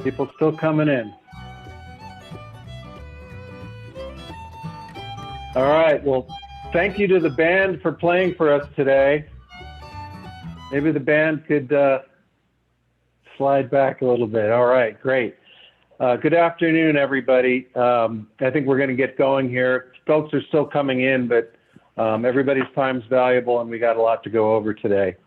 People still coming in. All right, well, thank you to the band for playing for us today. Maybe the band could slide back a little bit. All right, great. Good afternoon, everybody. I think we're going to get going here. Folks are still coming in, but everybody's time's valuable, and we got a lot to go over today.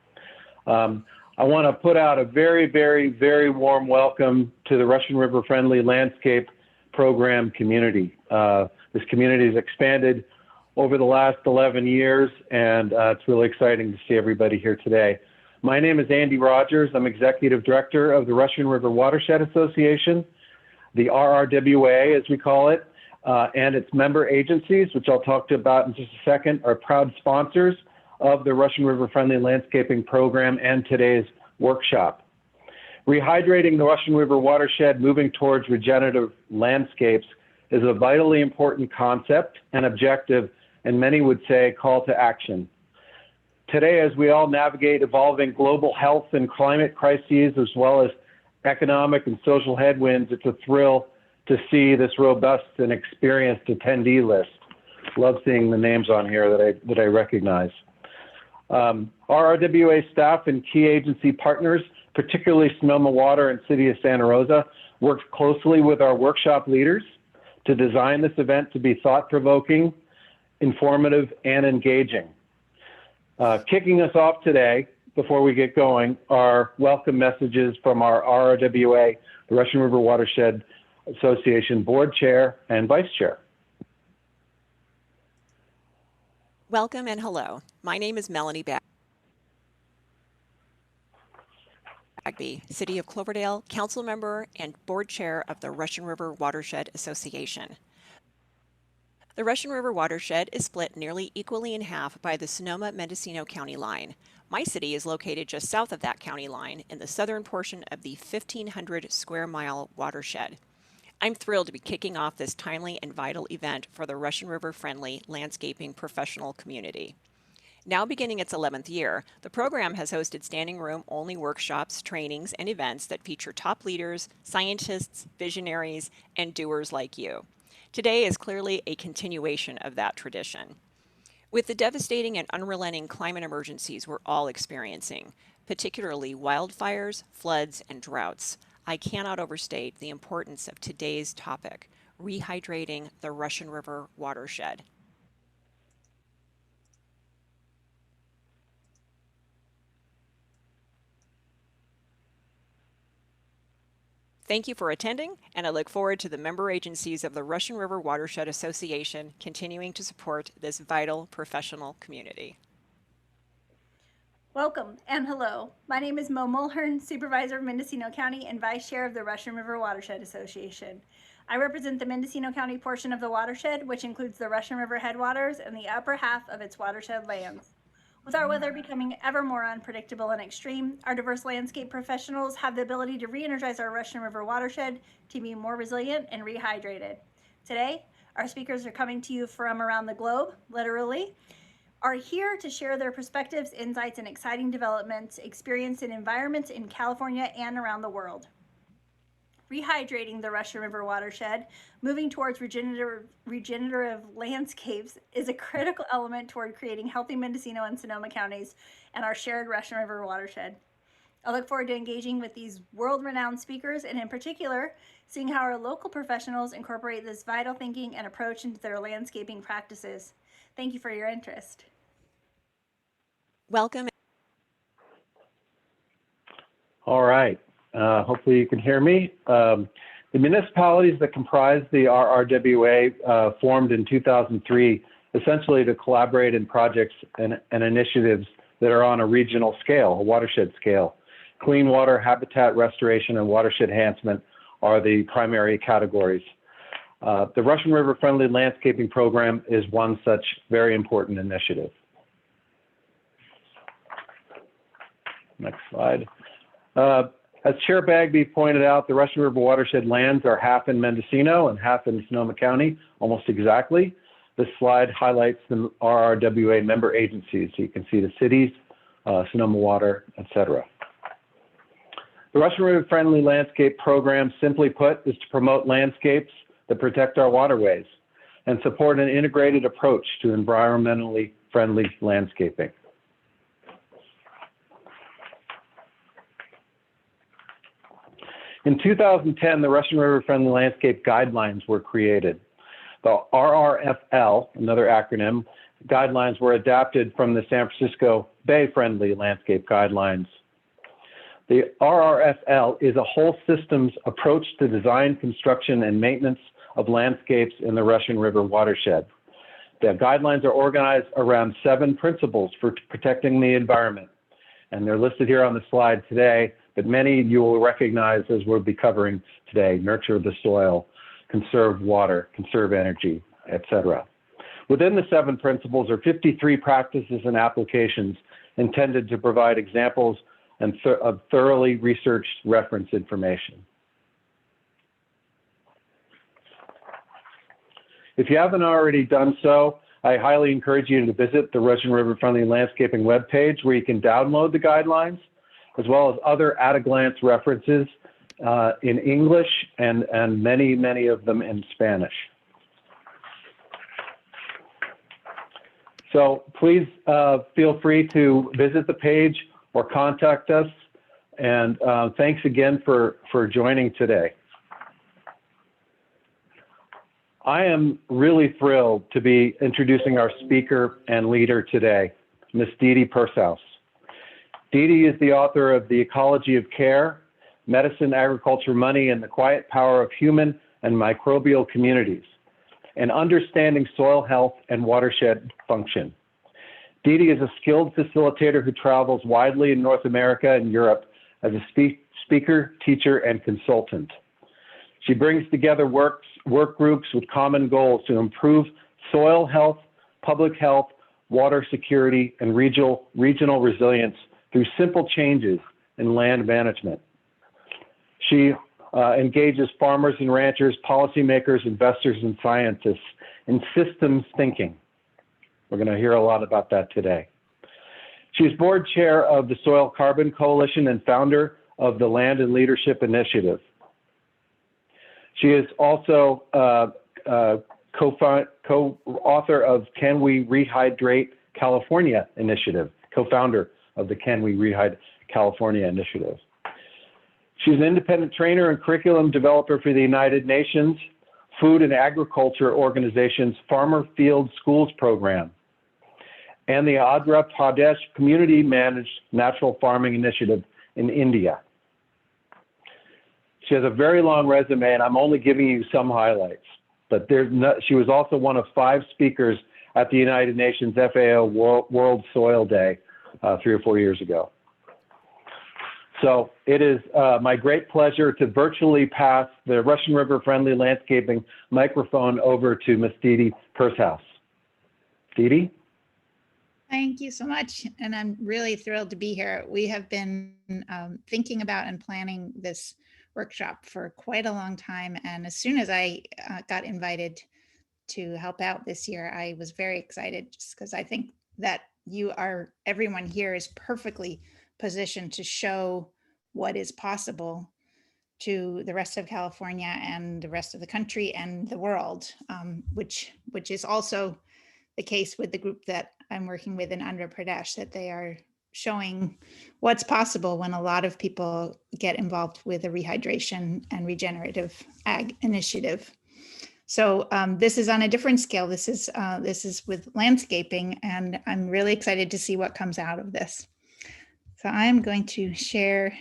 I want to put out a very, very, very warm welcome to the Russian River Friendly Landscape Program community. This community has expanded over the last 11 years, and it's really exciting to see everybody here today. My name is Andy Rogers. I'm Executive Director of the Russian River Watershed Association, the RRWA as we call it, and its member agencies, which I'll talk to about in just a second, are proud sponsors of the Russian River Friendly Landscaping Program and today's workshop. Rehydrating the Russian River watershed, moving towards regenerative landscapes, is a vitally important concept and objective, and many would say call to action. Today, as we all navigate evolving global health and climate crises, as well as economic and social headwinds, it's a thrill to see this robust and experienced attendee list. Love seeing the names on here that I recognize. RRWA staff and key agency partners, particularly Sonoma Water and City of Santa Rosa, worked closely with our workshop leaders to design this event to be thought-provoking, informative, and engaging. Kicking us off today, before we get going, are welcome messages from our RRWA, the Russian River Watershed Association Board Chair and Vice Chair. Welcome and hello. My name is Melanie Bagby, City of Cloverdale Council Member and Board Chair of the Russian River Watershed Association. The Russian River Watershed is split nearly equally in half by the Sonoma-Mendocino County line. My city is located just south of that county line in the southern portion of the 1,500 square mile watershed. I'm thrilled to be kicking off this timely and vital event for the Russian River Friendly Landscaping professional community. Now beginning its 11th year, the program has hosted standing room only workshops, trainings, and events that feature top leaders, scientists, visionaries, and doers like you. Today is clearly a continuation of that tradition. With the devastating and unrelenting climate emergencies we're all experiencing, particularly wildfires, floods, and droughts, I cannot overstate the importance of today's topic, rehydrating the Russian River watershed. Thank you for attending, and I look forward to the member agencies of the Russian River Watershed Association continuing to support this vital professional community. Welcome and hello. My name is Mo Mulhern, Supervisor of Mendocino County and Vice Chair of the Russian River Watershed Association. I represent the Mendocino County portion of the watershed, which includes the Russian River headwaters and the upper half of its watershed lands. With our weather becoming ever more unpredictable and extreme, our diverse landscape professionals have the ability to re-energize our Russian River watershed to be more resilient and rehydrated. Today, our speakers are coming to you from around the globe, literally, are here to share their perspectives, insights, and exciting developments experienced in environments in California and around the world. Rehydrating the Russian River watershed, moving towards regenerative landscapes, is a critical element toward creating healthy Mendocino and Sonoma counties and our shared Russian River watershed. I look forward to engaging with these world-renowned speakers, and in particular, seeing how our local professionals incorporate this vital thinking and approach into their landscaping practices. Thank you for your interest. Welcome. All right. Hopefully you can hear me. The municipalities that comprise the RRWA formed in 2003 essentially to collaborate in projects and initiatives that are on a regional scale, a watershed scale. Clean water, habitat restoration, and watershed enhancement are the primary categories. The Russian River Friendly Landscaping Program is one such very important initiative. Next slide. As Chair Bagby pointed out, the Russian River watershed lands are half in Mendocino and half in Sonoma County, almost exactly. This slide highlights the RRWA member agencies. So you can see the cities, Sonoma Water, etc. The Russian River Friendly Landscape Program, simply put, is to promote landscapes that protect our waterways and support an integrated approach to environmentally friendly landscaping. In 2010, the Russian River Friendly Landscape Guidelines were created. The RRFL, another acronym, guidelines were adapted from the San Francisco Bay Friendly Landscape Guidelines. The RRFL is a whole systems approach to design, construction, and maintenance of landscapes in the Russian River watershed. The guidelines are organized around 7 principles for protecting the environment, and they're listed here on the slide today, but many you will recognize as we'll be covering today: nurture the soil, conserve water, conserve energy, etc. Within the 7 principles are 53 practices and applications intended to provide examples and of thoroughly researched reference information. If you haven't already done so, I highly encourage you to visit the Russian River Friendly Landscaping webpage, where you can download the guidelines, as well as other at-a-glance references in English and many, many of them in Spanish. So please feel free to visit the page or contact us. And thanks again for joining today. I am really thrilled to be introducing our speaker and leader today, Ms. Didi Pershaus. Didi is the author of The Ecology of Care, Medicine, Agriculture, Money, and the Quiet Power of Human and Microbial Communities, and Understanding Soil Health and Watershed Function. Didi is a skilled facilitator who travels widely in North America and Europe as a speaker, teacher, and consultant. She brings together work groups with common goals to improve soil health, public health, water security, and regional resilience through simple changes in land management. She engages farmers and ranchers, policymakers, investors, and scientists in systems thinking. We're going to hear a lot about that today. She's board chair of the Soil Carbon Coalition and founder of the Land and Leadership Initiative. She is also co-author of Can We Rehydrate California Initiative, co-founder of the Can We Rehydrate California Initiative. She's an independent trainer and curriculum developer for the United Nations Food and Agriculture Organization's Farmer Field Schools program and the Andhra Pradesh Community Managed Natural Farming Initiative in India. She has a very long resume, and I'm only giving you some highlights. But she was also one of 5 speakers at the United Nations FAO World Soil Day 3 or 4 years ago. So it is my great pleasure to virtually pass the Russian River Friendly Landscaping microphone over to Ms. Didi Pershaus. Didi? Thank you so much, and I'm really thrilled to be here. We have been thinking about and planning this workshop for quite a long time, and as soon as I got invited to help out this year, I was very excited, just because I think that everyone here is perfectly positioned to show what is possible to the rest of California and the rest of the country and the world, which is also the case with the group that I'm working with in Andhra Pradesh, that they are showing what's possible when a lot of people get involved with a rehydration and regenerative ag initiative. So this is on a different scale. This is with landscaping, and I'm really excited to see what comes out of this. So I'm going to share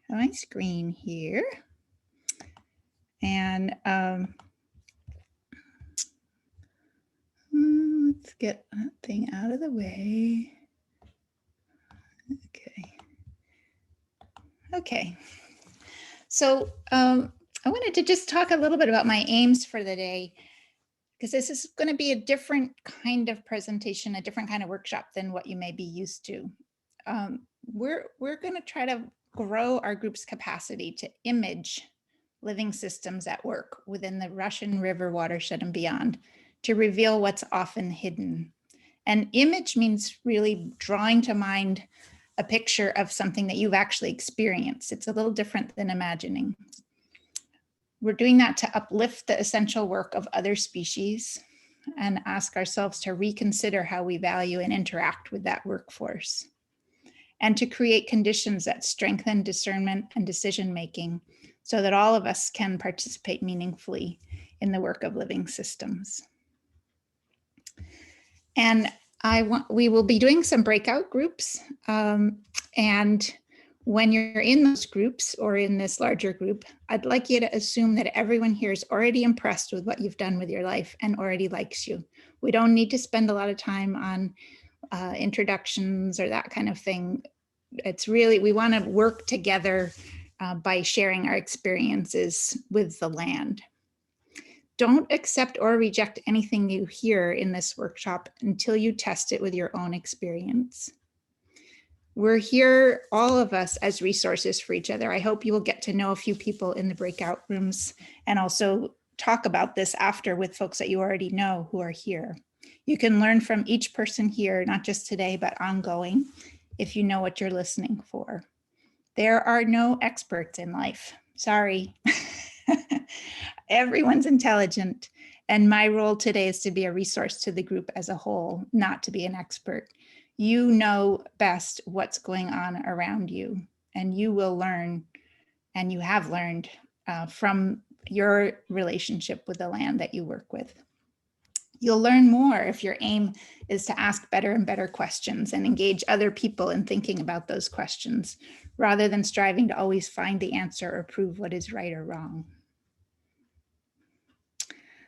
my screen here, and let's get that thing out of the way. Okay. So I wanted to just talk a little bit about my aims for the day, because this is going to be a different kind of presentation, a different kind of workshop than what you may be used to. We're going to try to grow our group's capacity to image living systems at work within the Russian River watershed and beyond, to reveal what's often hidden. And image means really drawing to mind a picture of something that you've actually experienced. It's a little different than imagining. We're doing that to uplift the essential work of other species and ask ourselves to reconsider how we value and interact with that workforce, and to create conditions that strengthen discernment and decision-making so that all of us can participate meaningfully in the work of living systems. And we will be doing some breakout groups. And when you're in those groups or in this larger group, I'd like you to assume that everyone here is already impressed with what you've done with your life and already likes you. We don't need to spend a lot of time on introductions or that kind of thing. It's really, we want to work together by sharing our experiences with the land. Don't accept or reject anything you hear in this workshop until you test it with your own experience. We're here, all of us, as resources for each other. I hope you will get to know a few people in the breakout rooms and also talk about this after with folks that you already know who are here. You can learn from each person here, not just today, but ongoing, if you know what you're listening for. There are no experts in life. Sorry. Everyone's intelligent. And my role today is to be a resource to the group as a whole, not to be an expert. You know best what's going on around you, and you will learn, and you have learned from your relationship with the land that you work with. You'll learn more if your aim is to ask better and better questions and engage other people in thinking about those questions, rather than striving to always find the answer or prove what is right or wrong.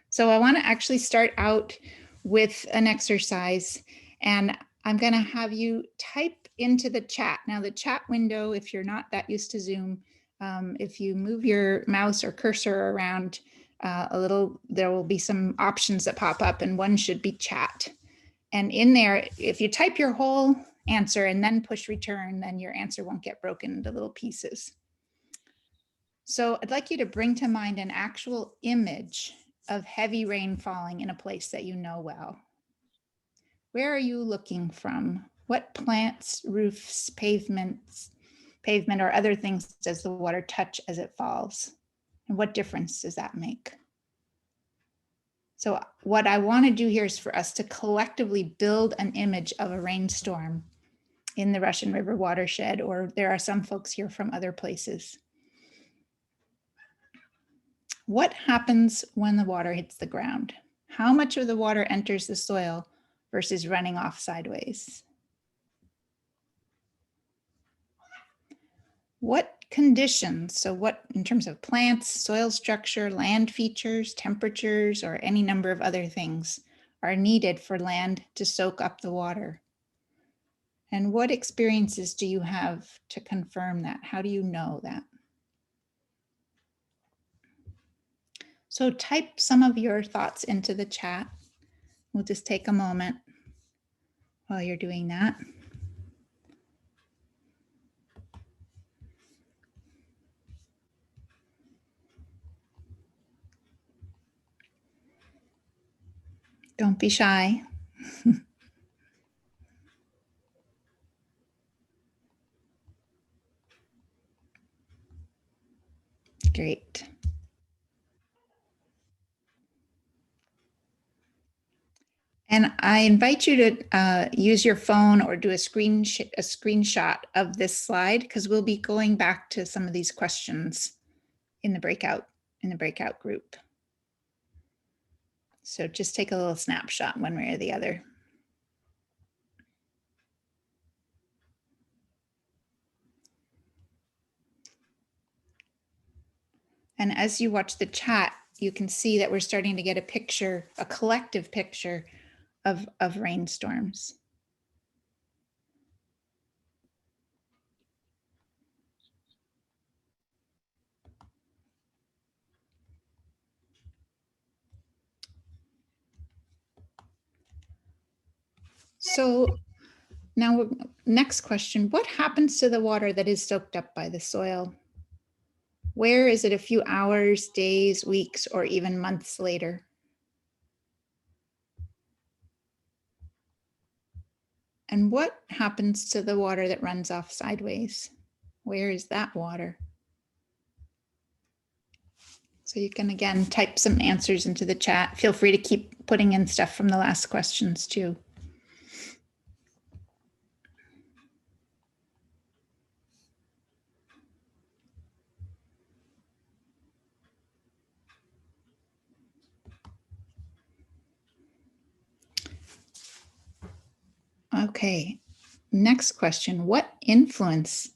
So I want to actually start out with an exercise, and I'm going to have you type into the chat. Now the chat window, if you're not that used to Zoom, if you move your mouse or cursor around a little, there will be some options that pop up, and one should be chat. And in there, if you type your whole answer and then push return, then your answer won't get broken into little pieces. So I'd like you to bring to mind an actual image of heavy rain falling in a place that you know well. Where are you looking from? What plants, roofs, pavement, or other things does the water touch as it falls? And what difference does that make? So what I want to do here is for us to collectively build an image of a rainstorm in the Russian River watershed, or there are some folks here from other places. What happens when the water hits the ground? How much of the water enters the soil versus running off sideways? What conditions, so what in terms of plants, soil structure, land features, temperatures, or any number of other things are needed for land to soak up the water? And what experiences do you have to confirm that? How do you know that? So type some of your thoughts into the chat. We'll just take a moment while you're doing that. Don't be shy. Great. And I invite you to use your phone or do a screenshot of this slide, because we'll be going back to some of these questions in the breakout group. So just take a little snapshot one way or the other. And as you watch the chat, you can see that we're starting to get a picture, a collective picture of rainstorms. So now, next question, what happens to the water that is soaked up by the soil? Where is it a few hours, days, weeks, or even months later? And what happens to the water that runs off sideways? Where is that water? So you can, again, type some answers into the chat. Feel free to keep putting in stuff from the last questions too. Okay, next question. What influence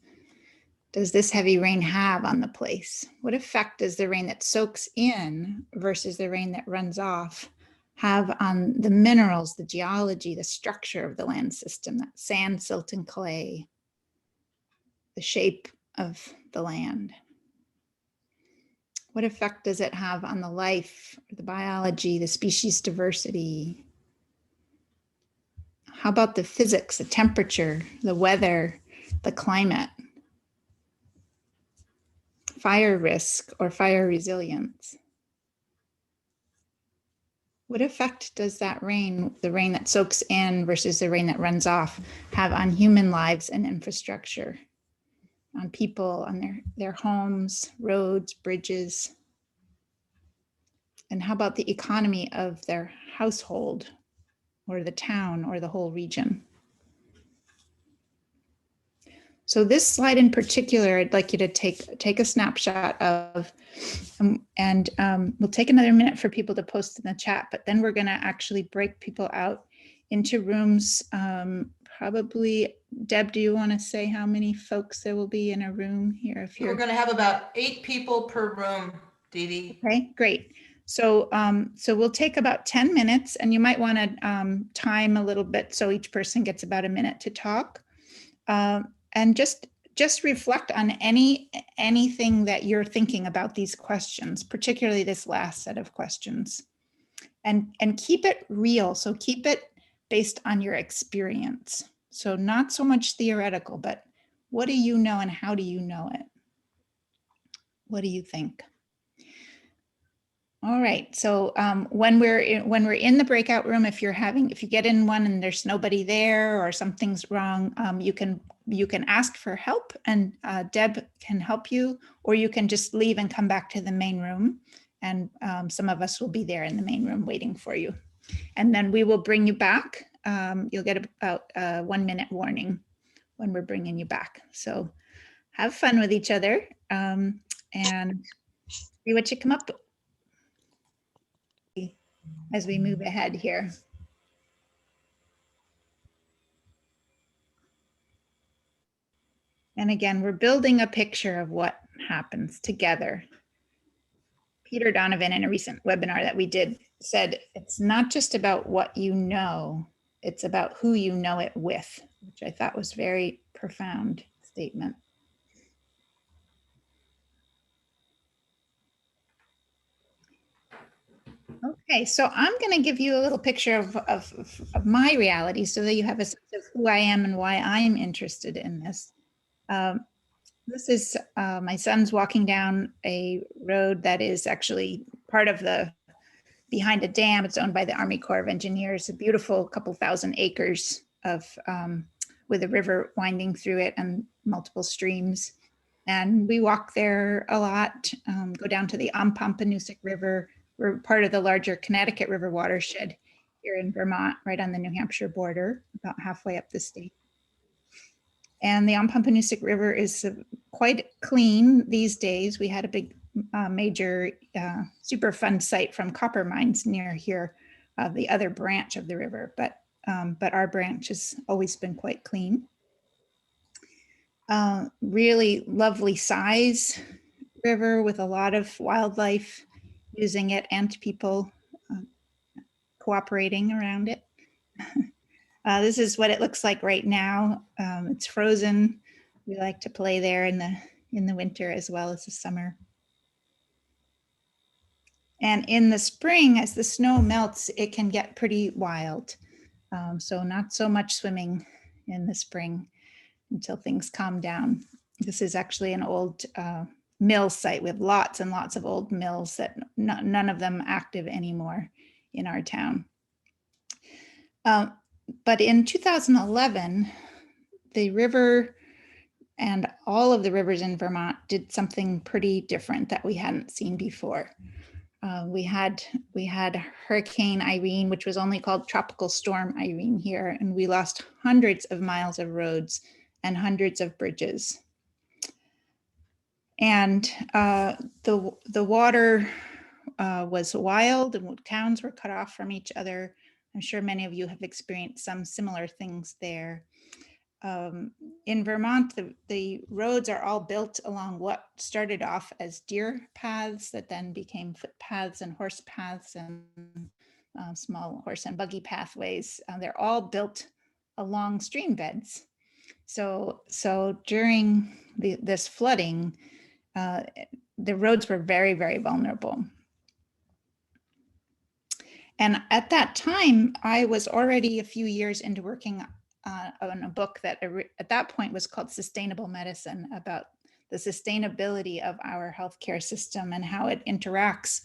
does this heavy rain have on the place? What effect does the rain that soaks in versus the rain that runs off have on the minerals, the geology, the structure of the land system, that sand, silt, and clay, the shape of the land? What effect does it have on the life, the biology, the species diversity? How about the physics, the temperature, the weather, the climate, fire risk or fire resilience? What effect does that rain, the rain that soaks in versus the rain that runs off, have on human lives and infrastructure, on people, on their homes, roads, bridges? And how about the economy of their household or the town or the whole region? So this slide in particular, I'd like you to take a snapshot of, and we'll take another minute for people to post in the chat, but then we're gonna actually break people out into rooms. Probably, Deb, do you wanna say how many folks there will be in a room here? If We're gonna have about 8 people per room, Didi. Okay, great. So, so we'll take about 10 minutes, and you might wanna time a little bit so each person gets about a minute to talk. And just reflect on anything that you're thinking about these questions, particularly this last set of questions, and keep it real. So keep it based on your experience. So not so much theoretical, but what do you know and how do you know it? What do you think? All right. So when we're in the breakout room, if you get in one and there's nobody there or something's wrong, you can ask for help, and Deb can help you, or you can just leave and come back to the main room, and some of us will be there in the main room waiting for you, and then we will bring you back. You'll get about a 1 minute warning when we're bringing you back. So have fun with each other and see what you come up with as we move ahead here. And again, we're building a picture of what happens together. Peter Donovan, in a recent webinar that we did, said it's not just about what you know, it's about who you know it with, which I thought was very profound statement. Okay, so I'm going to give you a little picture of my reality so that you have a sense of who I am and why I'm interested in this. This is my son's walking down a road that is actually part of behind a dam. It's owned by the Army Corps of Engineers, a beautiful couple thousand acres of with a river winding through it and multiple streams. And we walk there a lot, go down to the Pompanousek River. We're part of the larger Connecticut River watershed here in Vermont, right on the New Hampshire border, about halfway up the state. And the Pompanousek River is quite clean these days. We had a big major Superfund site from copper mines near here, the other branch of the river, but our branch has always been quite clean. Really lovely size river with a lot of wildlife using it and people cooperating around it. This is what it looks like right now. It's frozen. We like to play there in the winter as well as the summer. And in the spring, as the snow melts, it can get pretty wild. So not so much swimming in the spring until things calm down. This is actually an old mill site with lots and lots of old mills that none of them active anymore in our town. But in 2011, the river and all of the rivers in Vermont did something pretty different that we hadn't seen before. We had Hurricane Irene, which was only called Tropical Storm Irene here, and we lost hundreds of miles of roads and hundreds of bridges. And the water was wild, and towns were cut off from each other. I'm sure many of you have experienced some similar things there. In Vermont, the roads are all built along what started off as deer paths that then became footpaths and horse paths and small horse and buggy pathways. They're all built along stream beds. So during this flooding, the roads were very, very vulnerable. And at that time, I was already a few years into working on a book that at that point was called Sustainable Medicine, about the sustainability of our healthcare system and how it interacts,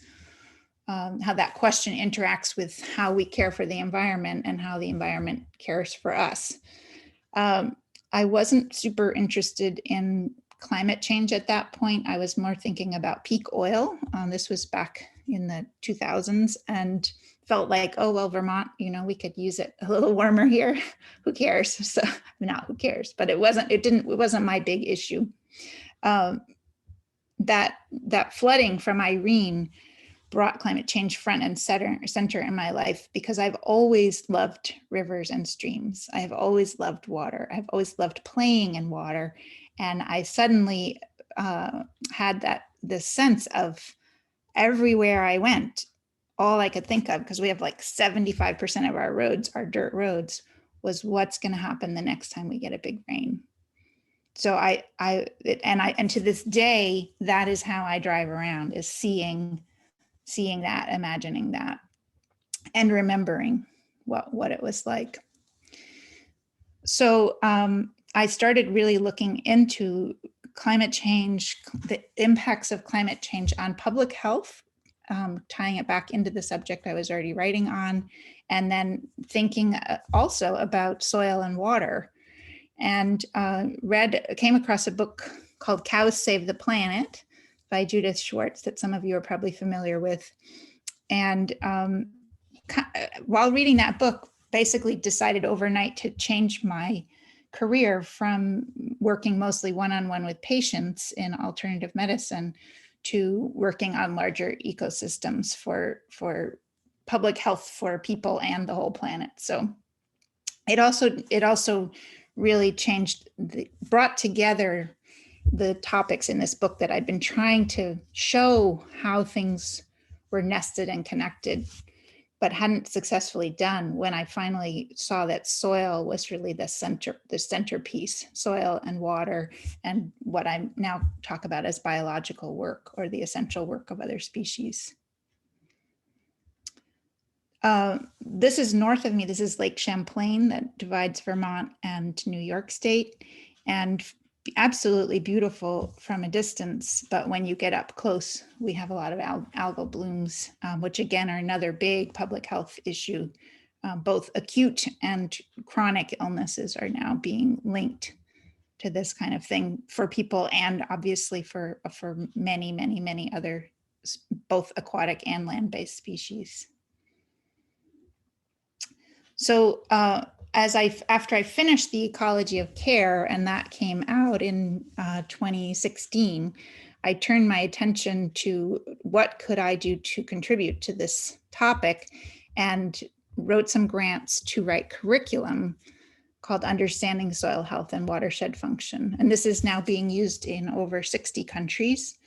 how that question interacts with how we care for the environment and how the environment cares for us. I wasn't super interested in climate change at that point. I was more thinking about peak oil. This was back in the 2000s, and felt like, oh, well, Vermont, we could use it a little warmer here. Who cares? So not who cares, but it wasn't my big issue. That flooding from Irene brought climate change front and center in my life, because I've always loved rivers and streams. I have always loved water. I've always loved playing in water. And I suddenly had this sense of everywhere I went, all I could think of, because we have like 75% of our roads are dirt roads, was what's going to happen the next time we get a big rain. So and to this day, that is how I drive around, is seeing that, imagining that, and remembering what it was like. So I started really looking into climate change, the impacts of climate change on public health, tying it back into the subject I was already writing on, and then thinking also about soil and water. And came across a book called Cows Save the Planet by Judith Schwartz that some of you are probably familiar with. And while reading that book, basically decided overnight to change my career from working mostly one-on-one with patients in alternative medicine to working on larger ecosystems for public health for people and the whole planet. So it also really brought together the topics in this book that I'd been trying to show how things were nested and connected, but hadn't successfully done, when I finally saw that soil was really the centerpiece, soil and water, and what I now talk about as biological work, or the essential work of other species. This is north of me. This is Lake Champlain that divides Vermont and New York State, and absolutely beautiful from a distance. But when you get up close, we have a lot of algal blooms, which again are another big public health issue. Both acute and chronic illnesses are now being linked to this kind of thing for people, and obviously for many, many, many other, both aquatic and land-based species. So after I finished The Ecology of Care, and that came out in 2016, I turned my attention to what could I do to contribute to this topic, and wrote some grants to write curriculum called Understanding Soil Health and Watershed Function. And this is now being used in over 60 countries.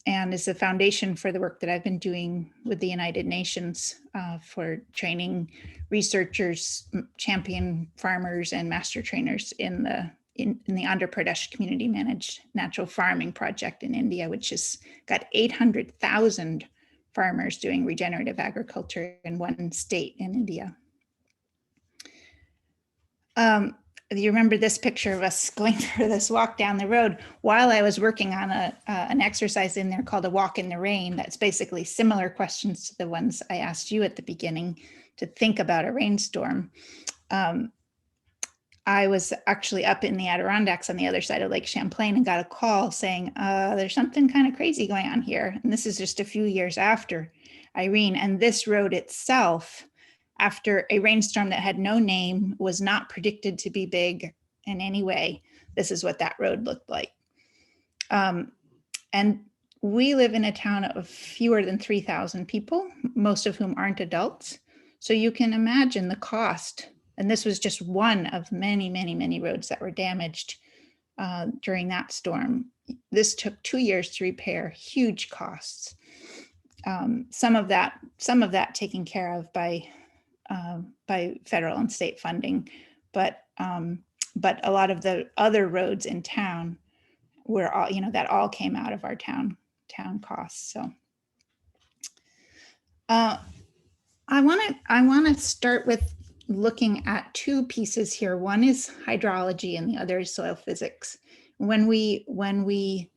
And is the foundation for the work that I've been doing with the United Nations for training researchers, champion farmers, and master trainers in the Andhra Pradesh Community Managed Natural Farming Project in India, which has got 800,000 farmers doing regenerative agriculture in one state in India. You remember this picture of us going for this walk down the road while I was working on an exercise in there called a walk in the rain. That's basically similar questions to the ones I asked you at the beginning, think about a rainstorm. I was actually up in the Adirondacks on the other side of Lake Champlain and got a call saying, there's something kind of crazy going on here. And this is just a few years after Irene. And this road itself, after a rainstorm that had no name, was not predicted to be big in any way. This is what that road looked like. And we live in a town of fewer than 3,000 people, most of whom aren't adults. So you can imagine the cost. And this was just one of many, many, many roads that were damaged during that storm. This took 2 years to repair, huge costs. Some of that taken care of by federal and state funding, but a lot of the other roads in town were all, that all came out of our town costs. So I want to start with looking at two pieces here. One is hydrology and the other is soil physics. When we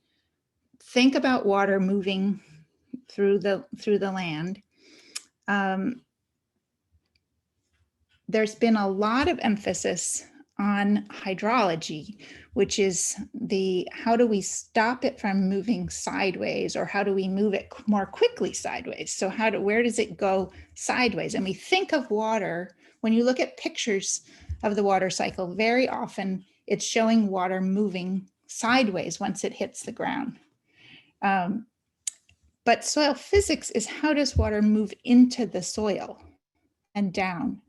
think about water moving through the land, there's been a lot of emphasis on hydrology, which is how do we stop it from moving sideways, or how do we move it more quickly sideways? So where does it go sideways? And we think of water, when you look at pictures of the water cycle, very often it's showing water moving sideways once it hits the ground. But soil physics is, how does water move into the soil and down?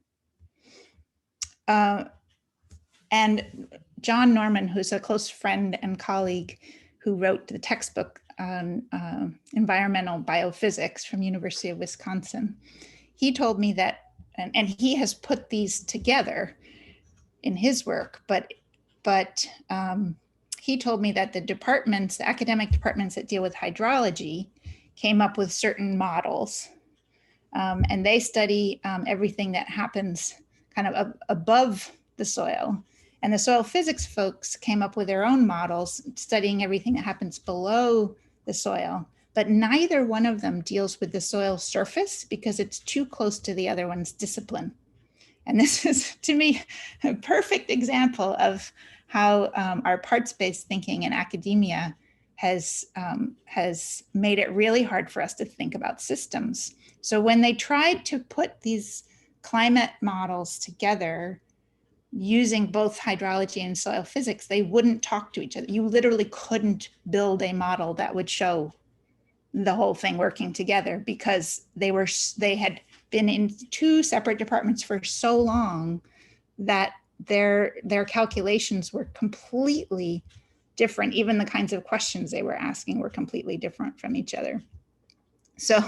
And John Norman, who's a close friend and colleague who wrote the textbook on environmental biophysics from University of Wisconsin, he told me that, and he has put these together in his work, but he told me that the academic departments that deal with hydrology came up with certain models, and they study everything that happens kind of above the soil. And the soil physics folks came up with their own models studying everything that happens below the soil, but neither one of them deals with the soil surface because it's too close to the other one's discipline. And this is, to me, a perfect example of how our parts-based thinking in academia has made it really hard for us to think about systems. So when they tried to put these climate models together using both hydrology and soil physics, they wouldn't talk to each other. You literally couldn't build a model that would show the whole thing working together because they had been in two separate departments for so long that their calculations were completely different. Even the kinds of questions they were asking were completely different from each other. So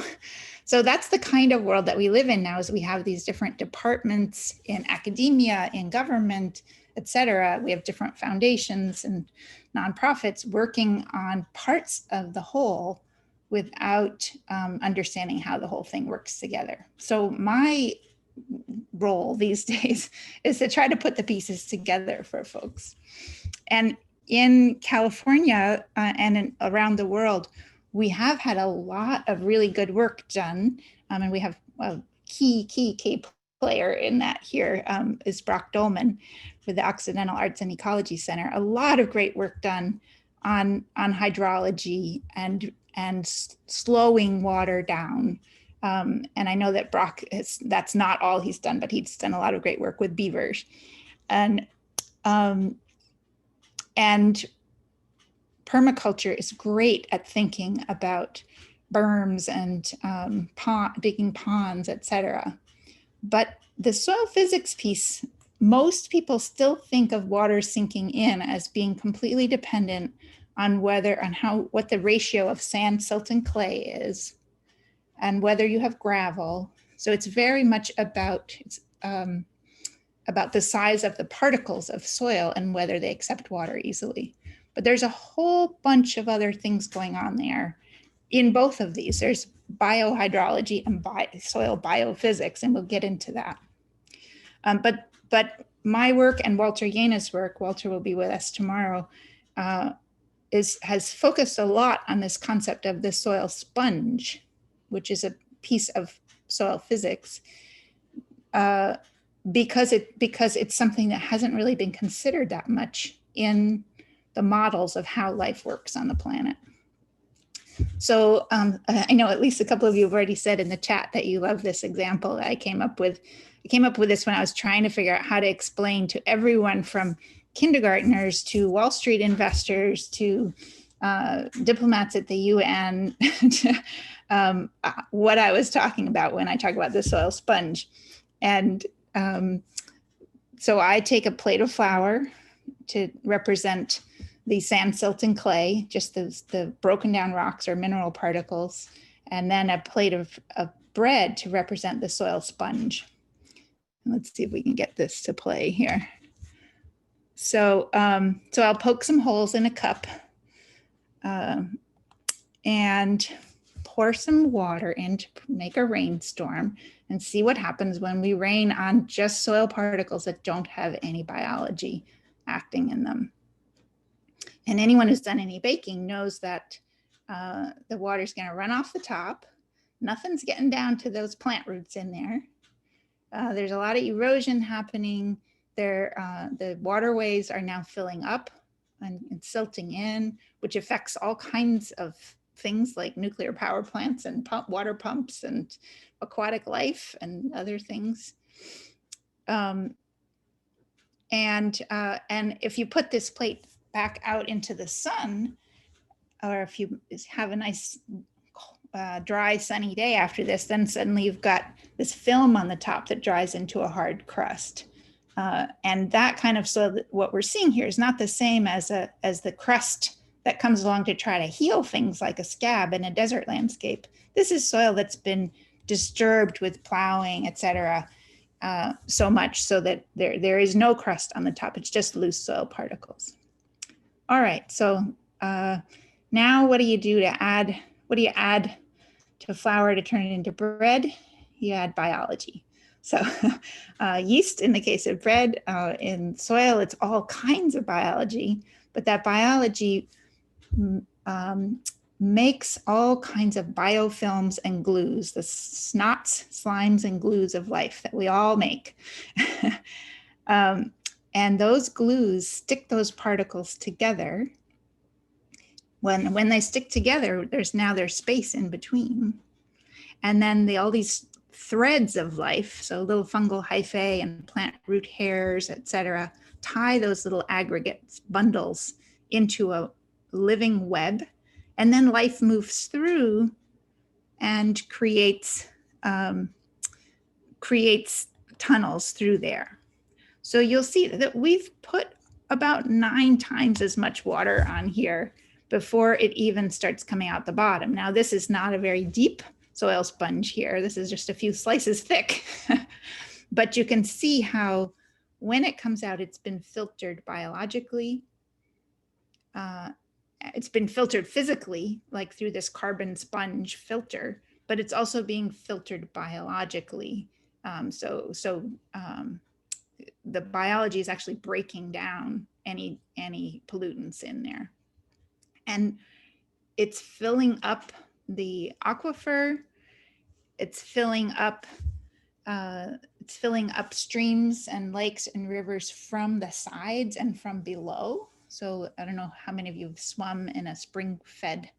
that's the kind of world that we live in now, is we have these different departments in academia, in government, et cetera. We have different foundations and nonprofits working on parts of the whole without understanding how the whole thing works together. So my role these days is to try to put the pieces together for folks. And in California and around the world, we have had a lot of really good work done. And we have a key player in that here is Brock Dolman for the Occidental Arts and Ecology Center. A lot of great work done on hydrology and slowing water down. And I know that Brock, that's not all he's done, but he's done a lot of great work with beavers. And permaculture is great at thinking about berms and digging ponds, et cetera. But the soil physics piece, most people still think of water sinking in as being completely dependent on what the ratio of sand, silt, and clay is, and whether you have gravel. So it's very much about the size of the particles of soil and whether they accept water easily. But there's a whole bunch of other things going on there in both of these. There's biohydrology and soil biophysics, and we'll get into that. But my work and Walter Yena's work, Walter will be with us tomorrow, has focused a lot on this concept of the soil sponge, which is a piece of soil physics. because it's something that hasn't really been considered that much in the models of how life works on the planet. So I know at least a couple of you have already said in the chat that you love this example that I came up with. I came up with this when I was trying to figure out how to explain to everyone from kindergartners to Wall Street investors to diplomats at the UN what I was talking about when I talk about the soil sponge. And so I take a plate of flour to represent the sand, silt, and clay, just the broken down rocks or mineral particles, and then a plate of bread to represent the soil sponge. Let's see if we can get this to play here. So, so I'll poke some holes in a cup and pour some water in to make a rainstorm and see what happens when we rain on just soil particles that don't have any biology acting in them. And anyone who's done any baking knows that the water's going to run off the top. Nothing's getting down to those plant roots in there. There's a lot of erosion happening. The waterways are now filling up and silting in, which affects all kinds of things like nuclear power plants and water pumps and aquatic life and other things. And if you put this plate back out into the sun, or if you have a nice dry sunny day after this, then suddenly you've got this film on the top that dries into a hard crust. And that kind of soil, what we're seeing here is not the same as the crust that comes along to try to heal things like a scab in a desert landscape. This is soil that's been disturbed with plowing, et cetera, so much so that there is no crust on the top. It's just loose soil particles. All right, so now what do you do to add, what do you add to flour to turn it into bread? You add biology. So yeast in the case of bread, in soil, it's all kinds of biology, but that biology makes all kinds of biofilms and glues, the snots, slimes, and glues of life that we all make. And those glues stick those particles together. When they stick together, there's space in between. And then all these threads of life, so little fungal hyphae and plant root hairs, et cetera, tie those little aggregates, bundles, into a living web. And then life moves through and creates tunnels through there. So you'll see that we've put about 9 times as much water on here before it even starts coming out the bottom. Now, this is not a very deep soil sponge here. This is just a few slices thick. But you can see how when it comes out, it's been filtered biologically. It's been filtered physically, like through this carbon sponge filter, but it's also being filtered biologically. The biology is actually breaking down any pollutants in there. And it's filling up the aquifer. It's filling up streams and lakes and rivers from the sides and from below. So I don't know how many of you have swum in a spring-fed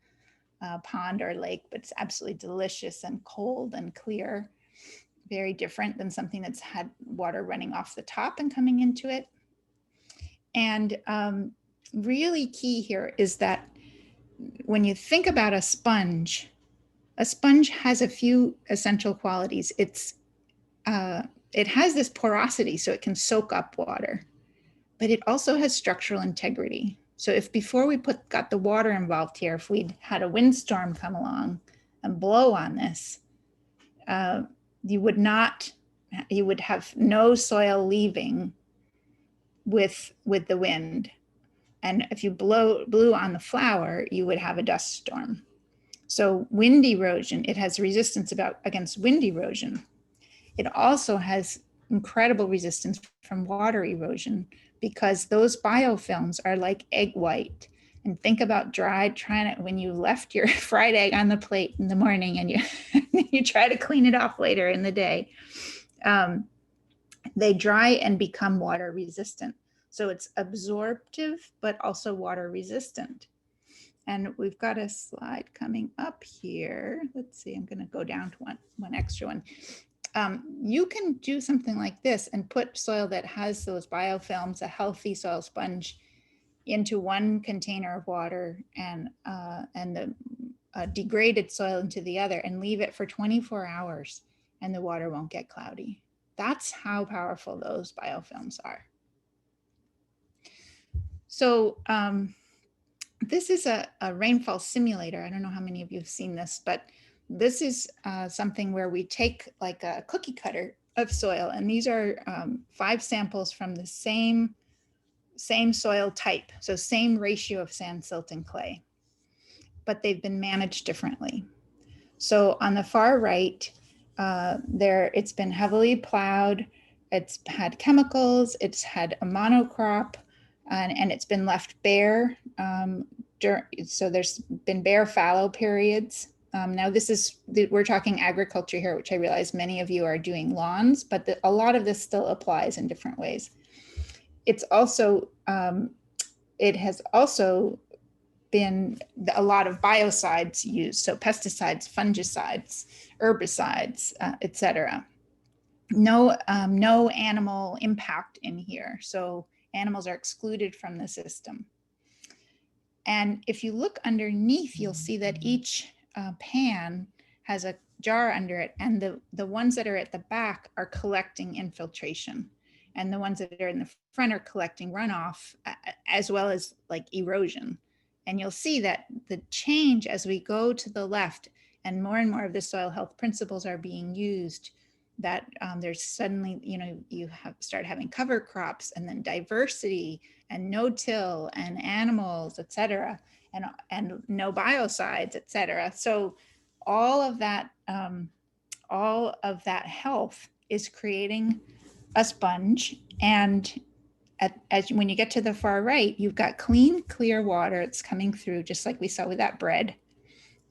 pond or lake, but it's absolutely delicious and cold and clear. Very different than something that's had water running off the top and coming into it. And really key here is that when you think about a sponge has a few essential qualities. It has this porosity, so it can soak up water, but it also has structural integrity. So if before we got the water involved here, if we'd had a windstorm come along and blow on this, you would have no soil leaving with the wind. And if you blew on the flour, you would have a dust storm. So wind erosion, it has resistance against wind erosion. It also has incredible resistance from water erosion because those biofilms are like egg white. And think about when you left your fried egg on the plate in the morning and you try to clean it off later in the day. they dry and become water resistant. So it's absorptive, but also water resistant. And we've got a slide coming up here. Let's see, I'm going to go down to one extra one. You can do something like this and put soil that has those biofilms, a healthy soil sponge, into one container of water and the degraded soil into the other, and leave it for 24 hours and the water won't get cloudy. That's how powerful those biofilms are. So this is a rainfall simulator. I don't know how many of you have seen this, but this is something where we take like a cookie cutter of soil, and these are 5 samples from the same soil type, so same ratio of sand, silt, and clay, but they've been managed differently. So on the far right, it's been heavily plowed, it's had chemicals, it's had a monocrop, and it's been left bare. So there's been bare fallow periods. Now we're talking agriculture here, which I realize many of you are doing lawns, but a lot of this still applies in different ways. It's also, it has also been a lot of biocides used, so pesticides, fungicides, herbicides, etc. No animal impact in here, so animals are excluded from the system. And if you look underneath, you'll see that each pan has a jar under it, and the ones that are at the back are collecting infiltration, and the ones that are in the front are collecting runoff, as well as like erosion. And you'll see that the change as we go to the left and more of the soil health principles are being used, that there's suddenly, you start having cover crops, and then diversity and no-till and animals, et cetera, and no biocides, et cetera. So all of that health is creating a sponge. And when you get to the far right, you've got clean, clear water. It's coming through just like we saw with that bread,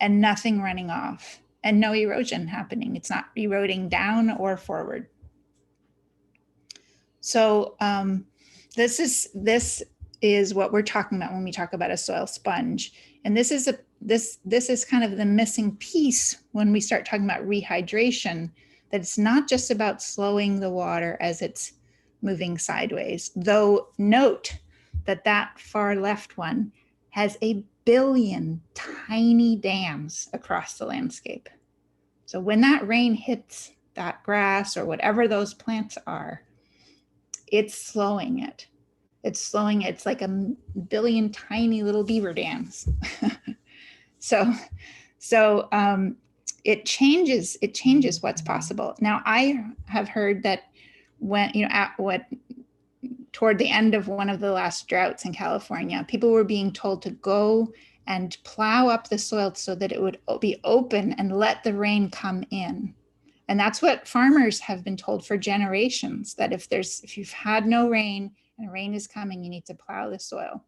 and nothing running off, and no erosion happening. It's not eroding down or forward. So this is what we're talking about when we talk about a soil sponge. And this is kind of the missing piece when we start talking about rehydration, that it's not just about slowing the water as it's moving sideways. Though note that far left one has 1 billion tiny dams across the landscape. So when that rain hits that grass or whatever those plants are, it's slowing it. It's like 1 billion tiny little beaver dams. So it changes what's possible. Now, I have heard that when, toward the end of one of the last droughts in California, people were being told to go and plow up the soil so that it would be open and let the rain come in. And that's what farmers have been told for generations, that if you've had no rain and rain is coming, you need to plow the soil.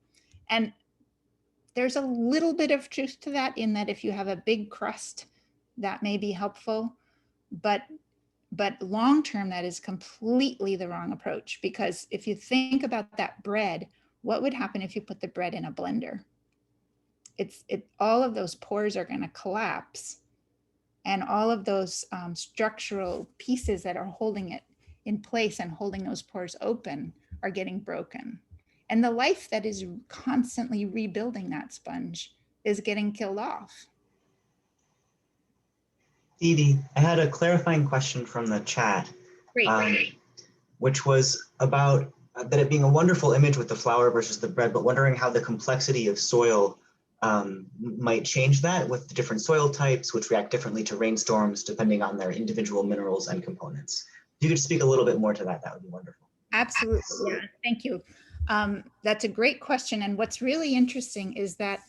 And there's a little bit of truth to that, in that if you have a big crust, that may be helpful, but long-term, that is completely the wrong approach. Because if you think about that bread, what would happen if you put the bread in a blender? All of those pores are going to collapse, and all of those structural pieces that are holding it in place and holding those pores open are getting broken. And the life that is constantly rebuilding that sponge is getting killed off. Didi, I had a clarifying question from the chat, which was about that it being a wonderful image with the flour versus the bread, but wondering how the complexity of soil might change that with the different soil types, which react differently to rainstorms depending on their individual minerals and components. If you could speak a little bit more to that, that would be wonderful. Absolutely. Yeah. Thank you. That's a great question. And what's really interesting is that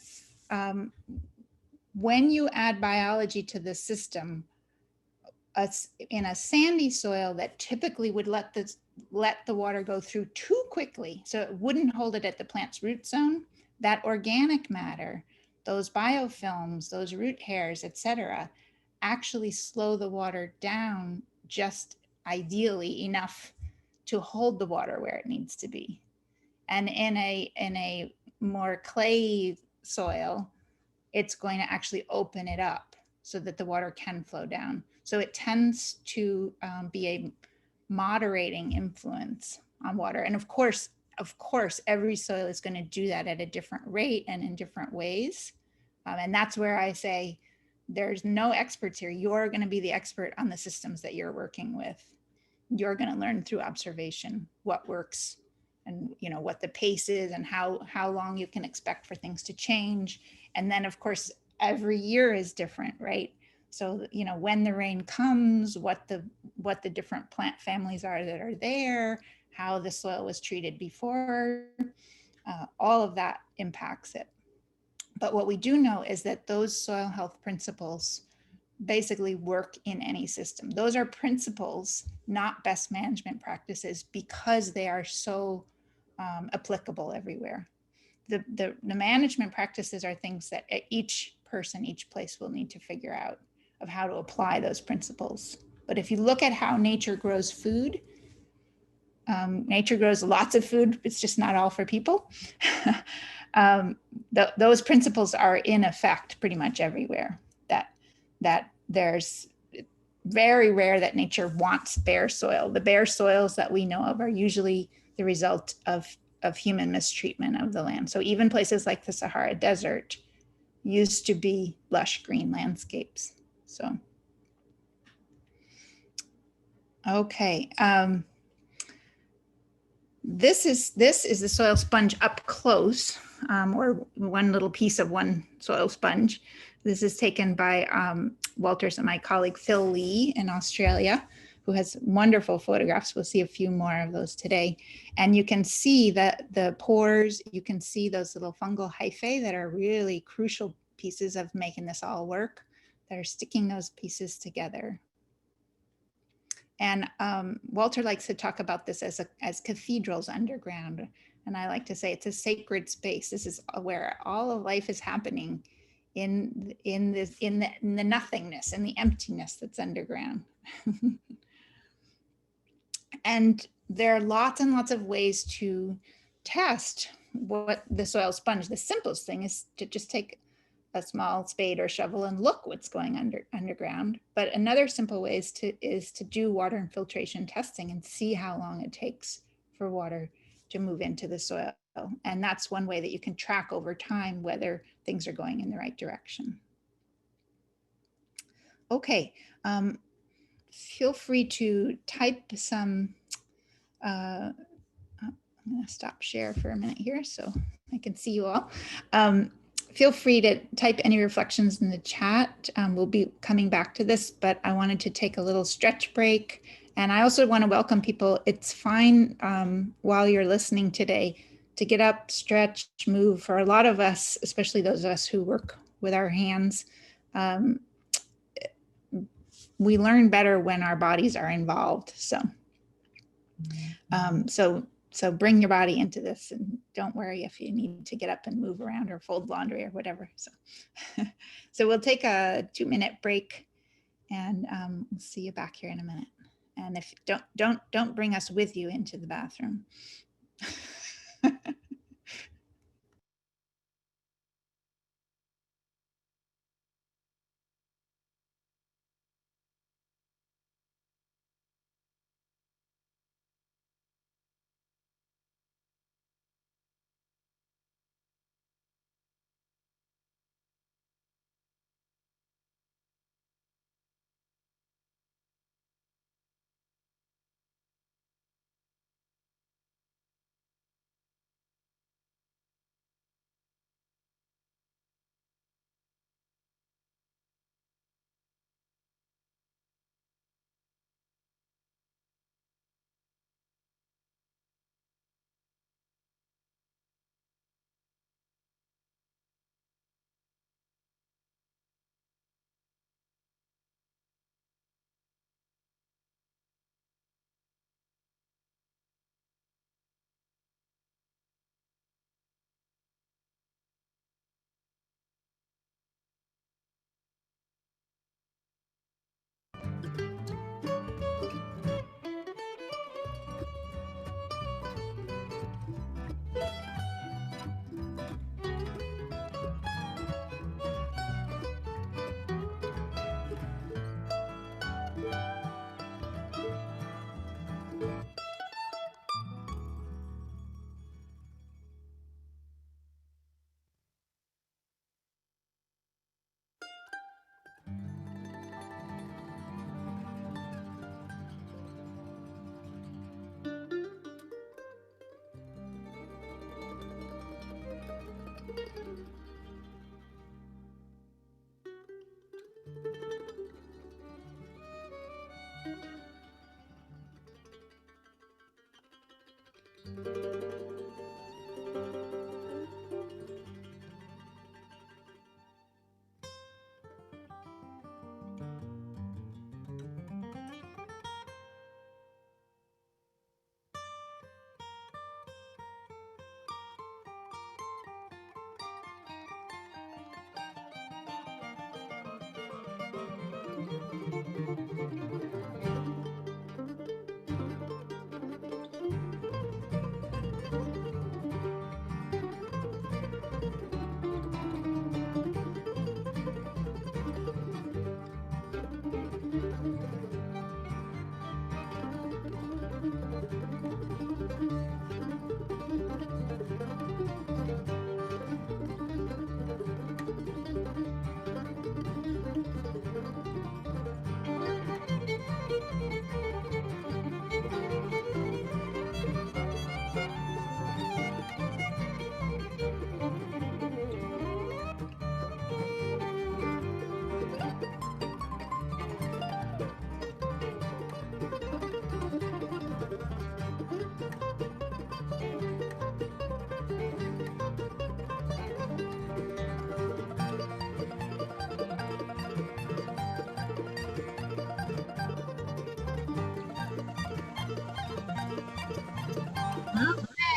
when you add biology to the system, in a sandy soil that typically would let the water go through too quickly, so it wouldn't hold it at the plant's root zone, that organic matter, those biofilms, those root hairs, etc., actually slow the water down just ideally enough to hold the water where it needs to be. And in a more clay soil, it's going to actually open it up so that the water can flow down. So it tends to be a moderating influence on water. And of course, every soil is going to do that at a different rate and in different ways. And that's where I say, there's no experts here. You're going to be the expert on the systems that you're working with. You're going to learn through observation what works, and what the pace is, and how long you can expect for things to change. And then of course, every year is different, right? So, when the rain comes, what the different plant families are that are there, how the soil was treated before, all of that impacts it. But what we do know is that those soil health principles basically work in any system. Those are principles, not best management practices, because they are so applicable everywhere. The management practices are things that each person, each place will need to figure out of how to apply those principles. But if you look at how nature grows food, nature grows lots of food, it's just not all for people. Those principles are in effect pretty much everywhere. That there's very rare that nature wants bare soil. The bare soils that we know of are usually the result of human mistreatment of the land. So even places like the Sahara Desert used to be lush green landscapes. So, okay. This is the soil sponge up close, or one little piece of one soil sponge. This is taken by Walters and my colleague Phil Lee in Australia, who has wonderful photographs. We'll see a few more of those today. And you can see that the pores, you can see those little fungal hyphae that are really crucial pieces of making this all work, that are sticking those pieces together. And Walter likes to talk about this as cathedrals underground. And I like to say it's a sacred space. This is where all of life is happening, in the nothingness and the emptiness that's underground. And there are lots and lots of ways to test what the soil sponge. The simplest thing is to just take a small spade or shovel and look what's going underground. But another simple way is to do water infiltration testing and see how long it takes for water to move into the soil. And that's one way that you can track over time whether things are going in the right direction. Okay, feel free to type some, I'm gonna stop share for a minute here so I can see you all. Feel free to type any reflections in the chat. We'll be coming back to this, but I wanted to take a little stretch break. And I also want to welcome people. It's fine while you're listening today to get up, stretch, move. For a lot of us, especially those of us who work with our hands, we learn better when our bodies are involved. So, so bring your body into this, and don't worry if you need to get up and move around or fold laundry or whatever. So, so we'll take a 2-minute break, and we'll see you back here in a minute. And if don't bring us with you into the bathroom.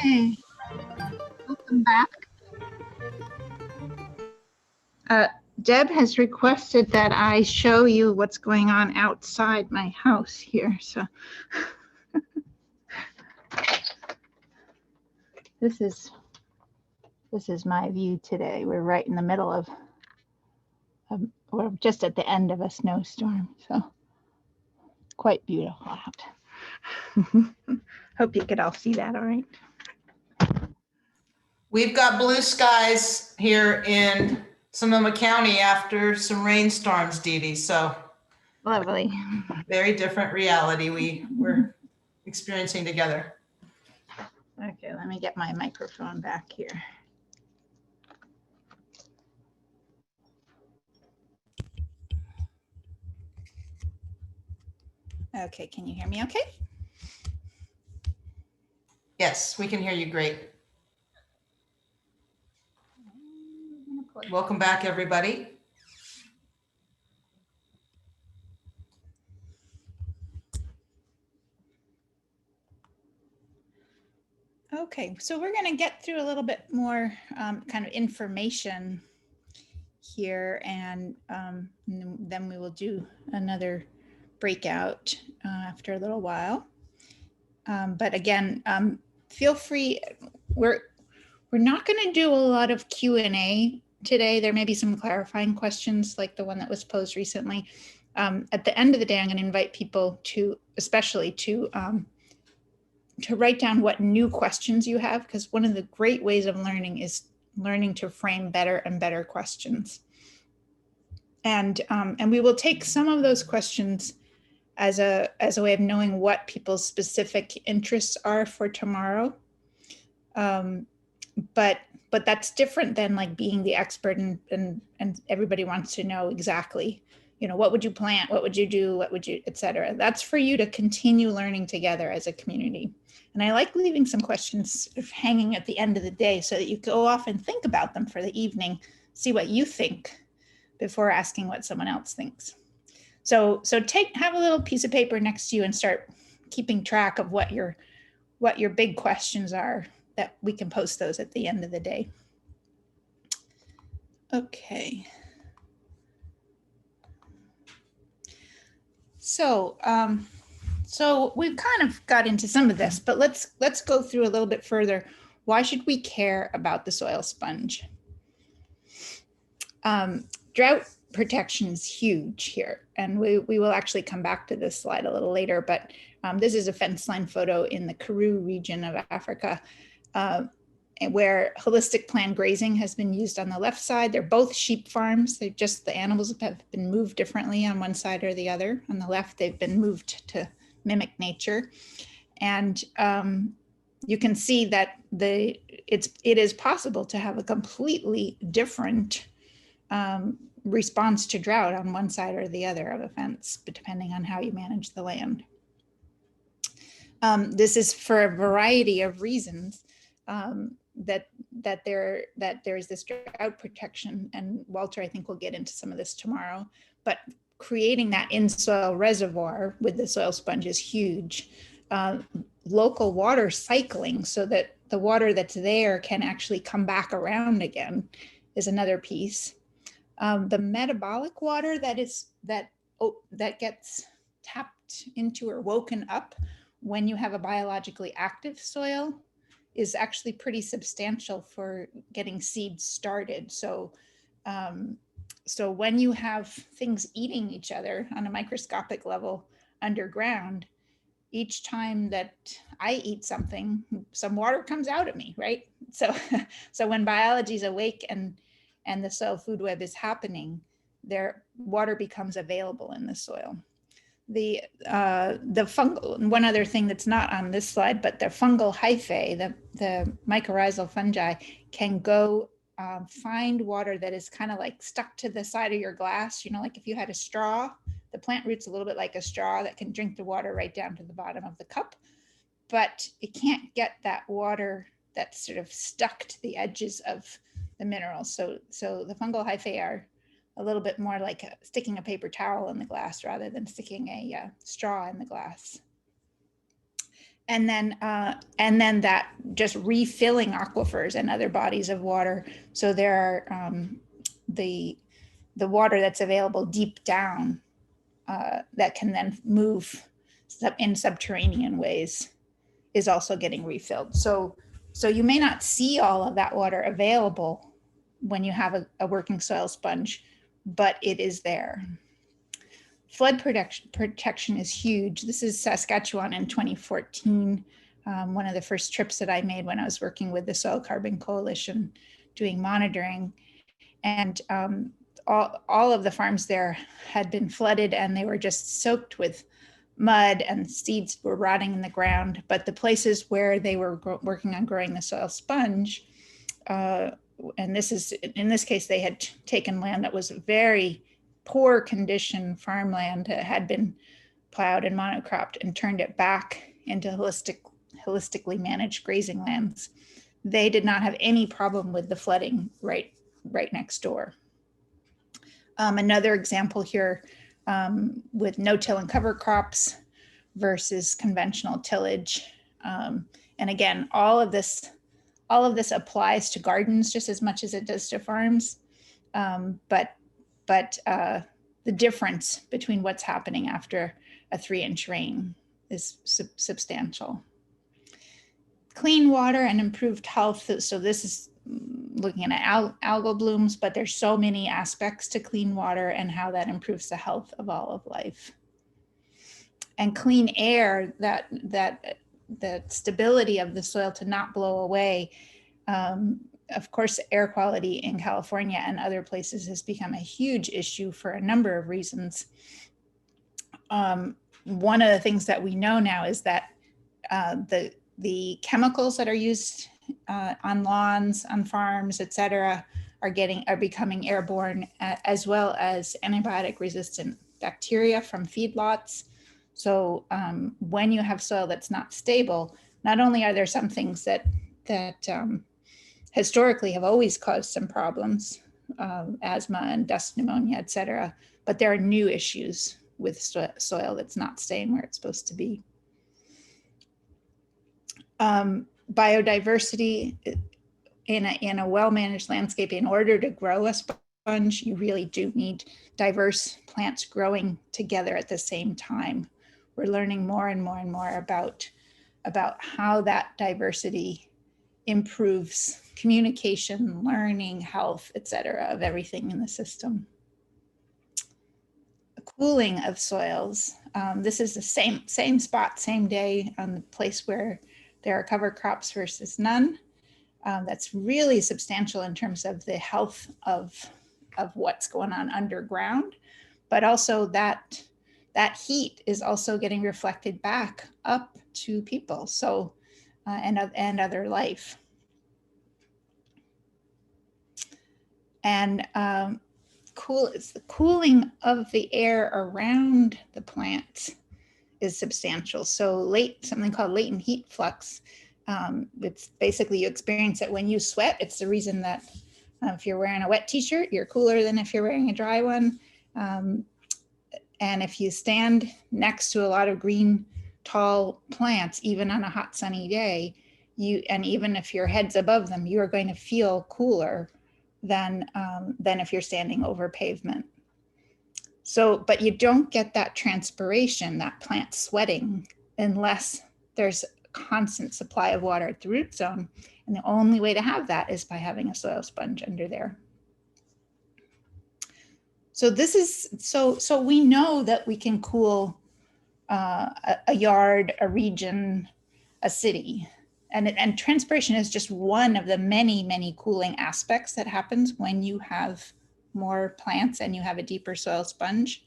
Okay, welcome back. Deb has requested that I show you what's going on outside my house here. So this is my view today. We're right in the middle of, we're just at the end of a snowstorm. So quite beautiful out. Hope you could all see that all right. We've got blue skies here in Sonoma County after some rainstorms, Didi. So Lovely. very different reality we're experiencing together. Okay, let me get my microphone back here. Okay, can you hear me okay? Yes, we can hear you great. Welcome back, everybody. Okay, so we're going to get through a little bit more kind of information here, and then we will do another breakout after a little while. But again, feel free. We're not going to do a lot of Q&A today. There may be some clarifying questions like the one that was posed recently. At the end of the day, I'm going to invite people to, especially to write down what new questions you have, because one of the great ways of learning is learning to frame better and better questions. And we will take some of those questions as a way of knowing what people's specific interests are for tomorrow. But that's different than like being the expert and everybody wants to know exactly, you know, what would you plant, what would you do, what would you, et cetera. That's for you to continue learning together as a community. And I like leaving some questions hanging at the end of the day so that you go off and think about them for the evening, see what you think before asking what someone else thinks. So have a little piece of paper next to you and start keeping track of what your big questions are, that we can post those at the end of the day. Okay. So we've kind of got into some of this, but let's go through a little bit further. Why should we care about the soil sponge? Drought protection is huge here, and we will actually come back to this slide a little later, but this is a fence line photo in the Karoo region of Africa, where holistic planned grazing has been used on the left side. They're both sheep farms. They're just, the animals have been moved differently on one side or the other. On the left, they've been moved to mimic nature. And you can see that it is possible to have a completely different response to drought on one side or the other of a fence, but depending on how you manage the land. This is for a variety of reasons that there's this drought protection, and Walter, I think, will get into some of this tomorrow, but creating that in-soil reservoir with the soil sponge is huge. Local water cycling so that the water that's there can actually come back around again is another piece. The metabolic water that gets tapped into or woken up when you have a biologically active soil is actually pretty substantial for getting seeds started. So when you have things eating each other on a microscopic level underground, each time that I eat something, some water comes out at me, right? So when biology is awake and the soil food web is happening, their water becomes available in the soil. The fungal, one other thing that's not on this slide, but the fungal hyphae, the mycorrhizal fungi, can go find water that is kind of like stuck to the side of your glass. You know, like if you had a straw, the plant root's a little bit like a straw that can drink the water right down to the bottom of the cup, but it can't get that water that's sort of stuck to the edges of the minerals. So the fungal hyphae are a little bit more like sticking a paper towel in the glass rather than sticking a straw in the glass. And then that just refilling aquifers and other bodies of water. So there are the water that's available deep down that can then move in subterranean ways is also getting refilled. So you may not see all of that water available when you have a working soil sponge, but it is there. Flood protection is huge. This is Saskatchewan in 2014. One of the first trips that I made when I was working with the Soil Carbon Coalition doing monitoring. And all of the farms there had been flooded and they were just soaked with mud and seeds were rotting in the ground. But the places where they were working on growing the soil sponge, and this is, in this case, they had taken land that was very poor condition farmland that had been plowed and monocropped and turned it back into holistically managed grazing lands. They did not have any problem with the flooding right next door. Another example here with no-till and cover crops versus conventional tillage. And again, all of this applies to gardens just as much as it does to farms. But the difference between what's happening after a 3-inch rain is substantial. Clean water and improved health. So this is looking at algal blooms, but there's so many aspects to clean water and how that improves the health of all of life. And clean air, that the stability of the soil to not blow away. Of course, air quality in California and other places has become a huge issue for a number of reasons. One of the things that we know now is that the chemicals that are used on lawns, on farms, et cetera, are becoming airborne, as well as antibiotic resistant bacteria from feedlots. So when you have soil that's not stable, not only are there some things that historically have always caused some problems, asthma and dust pneumonia, et cetera, but there are new issues with soil that's not staying where it's supposed to be. Biodiversity in a well-managed landscape, in order to grow a sponge, you really do need diverse plants growing together at the same time. We're learning more and more and more about how that diversity improves communication, learning, health, et cetera, of everything in the system. The cooling of soils. This is the same spot, same day on the place where there are cover crops versus none. That's really substantial in terms of the health of what's going on underground, but also that heat is also getting reflected back up to people, so and other life. And the cooling of the air around the plants is substantial. So something called latent heat flux. It's basically you experience it when you sweat. It's the reason that if you're wearing a wet t-shirt, you're cooler than if you're wearing a dry one. And if you stand next to a lot of green, tall plants, even on a hot sunny day, and even if your head's above them, you are going to feel cooler than if you're standing over pavement. So, but you don't get that transpiration, that plant sweating, unless there's a constant supply of water at the root zone. And the only way to have that is by having a soil sponge under there. So this is, so we know that we can cool a yard, a region, a city. And transpiration is just one of the many, many cooling aspects that happens when you have more plants and you have a deeper soil sponge.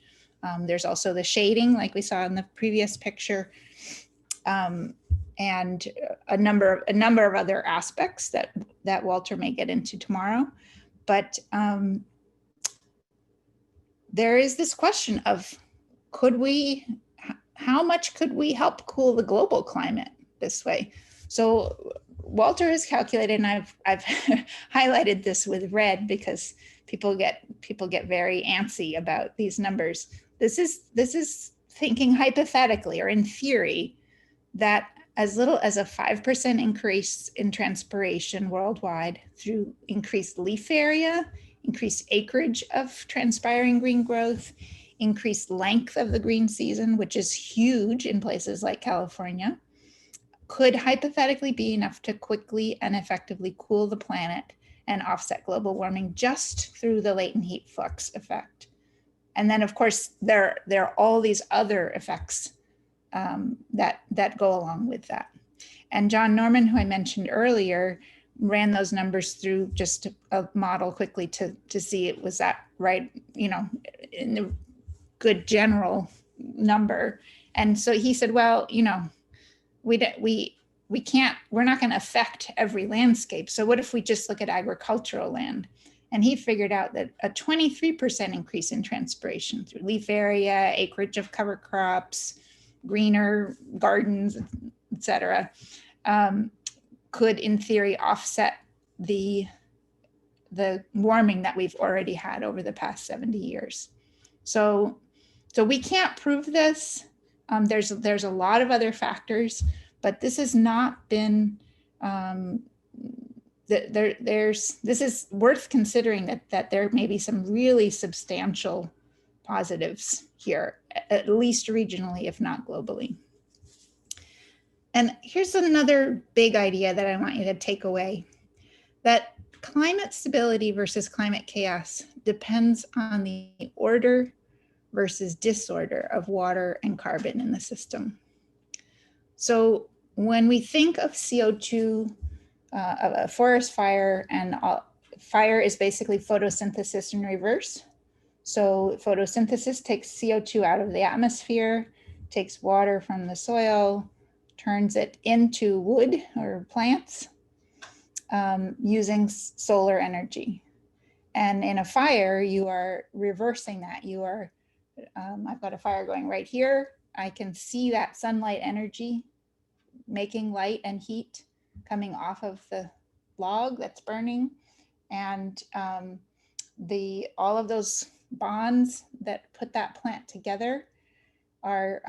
There's also the shading, like we saw in the previous picture, and a number of other aspects that Walter may get into tomorrow. But there is this question of how much could we help cool the global climate this way? So Walter has calculated, and I've highlighted this with red because people get very antsy about these numbers. This is thinking hypothetically or in theory that as little as a 5% increase in transpiration worldwide through increased leaf area, increased acreage of transpiring green growth, increased length of the green season, which is huge in places like California, could hypothetically be enough to quickly and effectively cool the planet and offset global warming just through the latent heat flux effect. And then, of course, there are all these other effects that go along with that. And John Norman, who I mentioned earlier, ran those numbers through just a model quickly to see it was that right, you know, in the good general number. And so he said, well, you know, we're not going to affect every landscape. So what if we just look at agricultural land? And he figured out that a 23% increase in transpiration through leaf area, acreage of cover crops, greener gardens, et cetera, could in theory offset the warming that we've already had over the past 70 years. So we can't prove this. There's a lot of other factors, but this has not been, this is worth considering that there may be some really substantial positives here, at least regionally, if not globally. And here's another big idea that I want you to take away, that climate stability versus climate chaos depends on the order versus disorder of water and carbon in the system. So when we think of CO2, of a forest fire, and fire is basically photosynthesis in reverse. So photosynthesis takes CO2 out of the atmosphere, takes water from the soil, turns it into wood or plants using solar energy. And in a fire, you are reversing that. You are, I've got a fire going right here. I can see that sunlight energy making light and heat coming off of the log that's burning. And all of those bonds that put that plant together are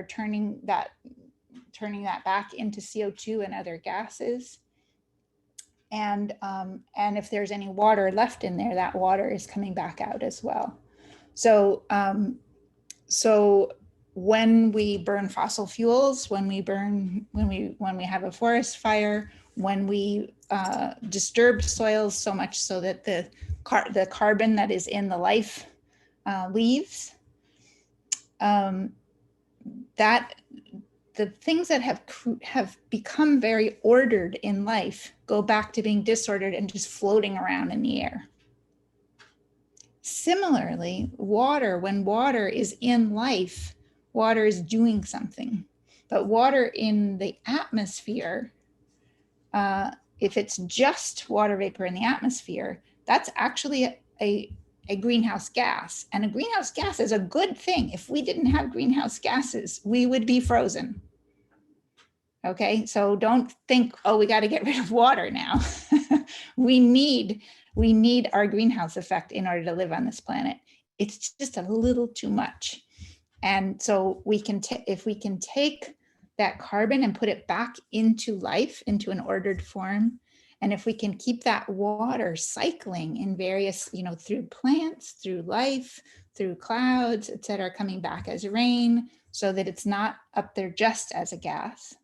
turning that back into CO2 and other gases. And if there's any water left in there, that water is coming back out as well. So when we burn fossil fuels, when we have a forest fire, when we disturb soils so much so that the carbon that is in the life leaves, that the things that have become very ordered in life go back to being disordered and just floating around in the air. Similarly, when water is in life, water is doing something. But water in the atmosphere, if it's just water vapor in the atmosphere, that's actually a greenhouse gas. And a greenhouse gas is a good thing. If we didn't have greenhouse gases, we would be frozen. Okay, so don't think, oh, we got to get rid of water now. we need our greenhouse effect in order to live on this planet. It's just a little too much. And so if we can take that carbon and put it back into life, into an ordered form, and if we can keep that water cycling in various, through plants, through life, through clouds, et cetera, coming back as rain, so that it's not up there just as a gas,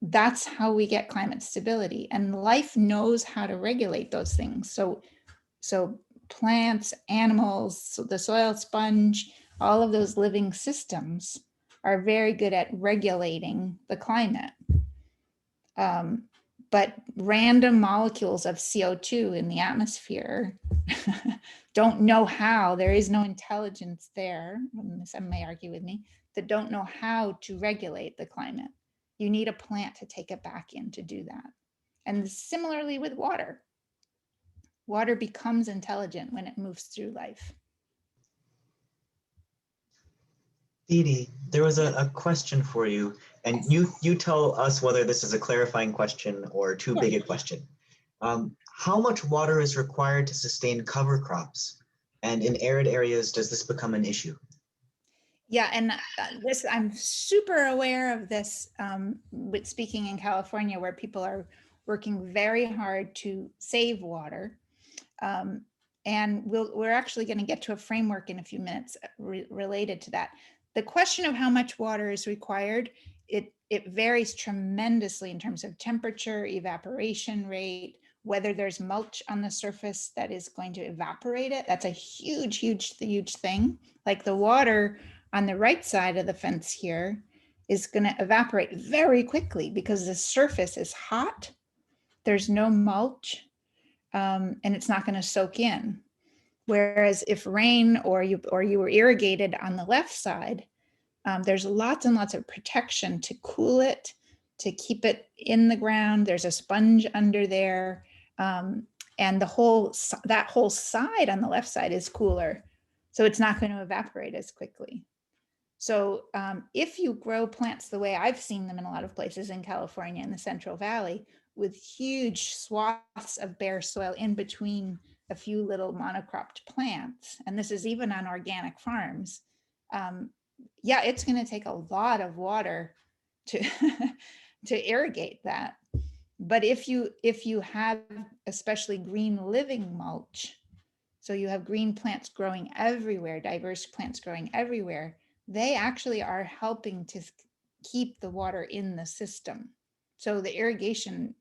that's how we get climate stability. And life knows how to regulate those things. So plants, animals, the soil sponge, all of those living systems are very good at regulating the climate. But random molecules of CO2 in the atmosphere don't know how, there is no intelligence there, some may argue with me, that don't know how to regulate the climate. You need a plant to take it back in to do that. And similarly with water. Water becomes intelligent when it moves through life. Didi, there was a question for you, and you tell us whether this is a clarifying question or too big a question. How much water is required to sustain cover crops? And in arid areas, does this become an issue? Yeah, and this, I'm super aware of this, with speaking in California, where people are working very hard to save water. And we're actually going to get to a framework in a few minutes related to that. The question of how much water is required, it varies tremendously in terms of temperature, evaporation rate, whether there's mulch on the surface that is going to evaporate it. That's a huge, huge, huge thing. Like the water on the right side of the fence here is going to evaporate very quickly because the surface is hot. There's no mulch, and it's not going to soak in. Whereas if rain or you were irrigated on the left side, there's lots and lots of protection to cool it, to keep it in the ground. There's a sponge under there, and that whole side on the left side is cooler, so it's not going to evaporate as quickly. So if you grow plants the way I've seen them in a lot of places in California in the Central Valley, with huge swaths of bare soil in between a few little monocropped plants, and this is even on organic farms, yeah, it's going to take a lot of water to to irrigate that. But if you have especially green living mulch, so you have green plants growing everywhere, diverse plants growing everywhere, they actually are helping to keep the water in the system. So the irrigation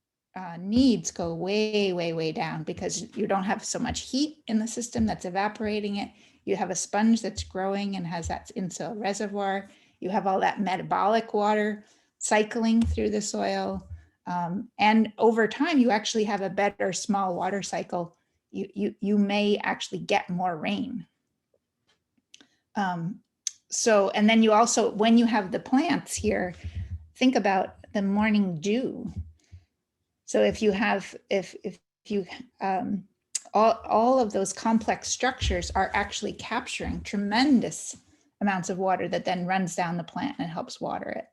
needs go way, way, way down because you don't have so much heat in the system that's evaporating it. You have a sponge that's growing and has that into a reservoir. You have all that metabolic water cycling through the soil. And over time, you actually have a better small water cycle. You may actually get more rain. So, and then you also, when you have the plants here, think about the morning dew. So if you have, if you, all of those complex structures are actually capturing tremendous amounts of water that then runs down the plant and helps water it.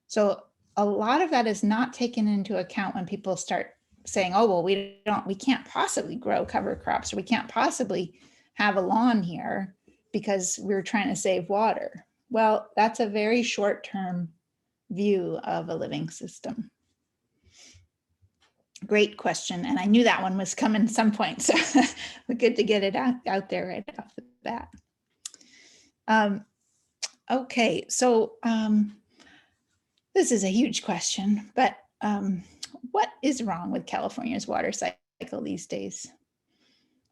So a lot of that is not taken into account when people start saying, oh, well, we can't possibly grow cover crops, or we can't possibly have a lawn here because we're trying to save water. Well, that's a very short-term view of a living system. Great question. And I knew that one was coming at some point. So good to get it out there right off the bat. Okay, so this is a huge question, but what is wrong with California's water cycle these days?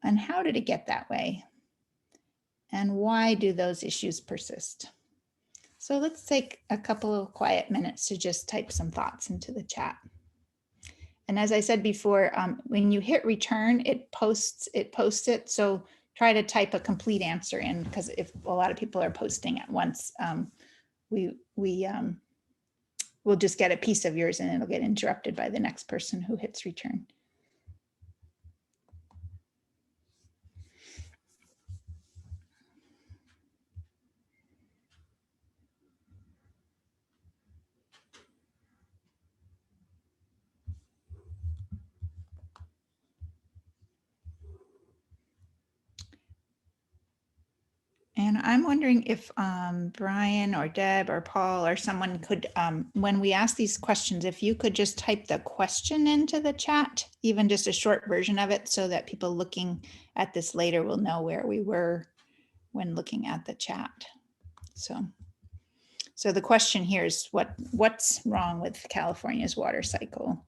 And how did it get that way? And why do those issues persist? So let's take a couple of quiet minutes to just type some thoughts into the chat. And as I said before, when you hit return, it posts it. So try to type a complete answer in, because if a lot of people are posting at once, we'll just get a piece of yours and it'll get interrupted by the next person who hits return. And I'm wondering if Brian or Deb or Paul or someone could, when we ask these questions, if you could just type the question into the chat, even just a short version of it, so that people looking at this later will know where we were when looking at the chat. So the question here is what's wrong with California's water cycle?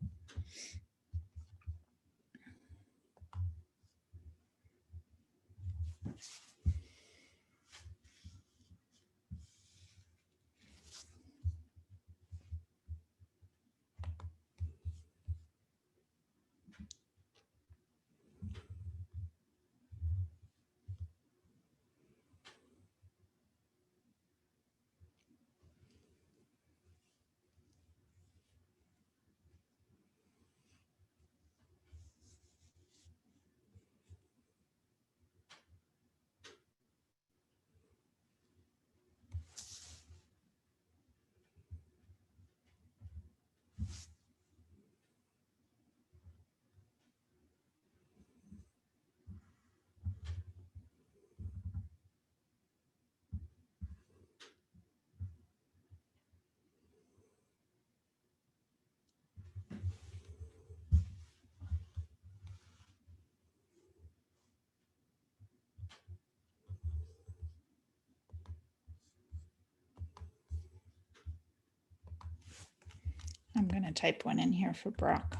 I'm going to type one in here for Brock.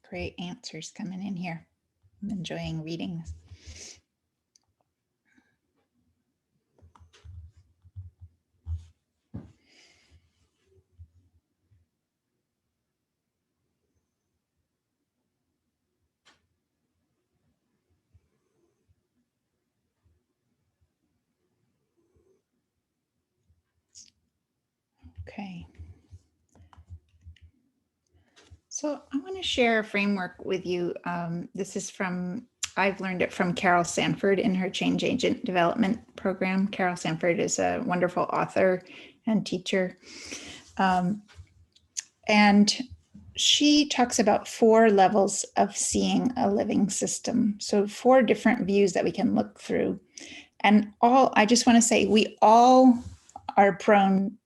Great answers coming in here. I'm enjoying reading this. Okay. So I want to share a framework with you. This is from, I've learned it from Carol Sanford in her Change Agent Development Program. Carol Sanford is a wonderful author and teacher. And she talks about 4 levels of seeing a living system. So 4 different views that we can look through. And I just want to say, we all are prone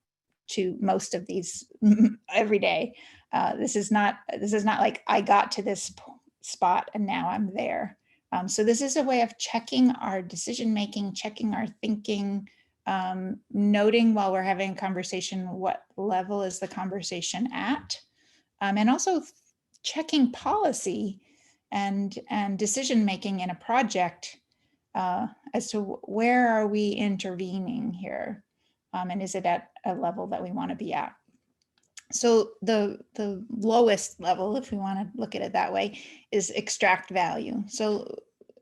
to most of these every day. This is not like I got to this spot and now I'm there. So this is a way of checking our decision making, checking our thinking, noting while we're having a conversation, what level is the conversation at, and also checking policy and decision making in a project as to where are we intervening here, and is it at a level that we want to be at. So the lowest level, if we want to look at it that way, is extract value. So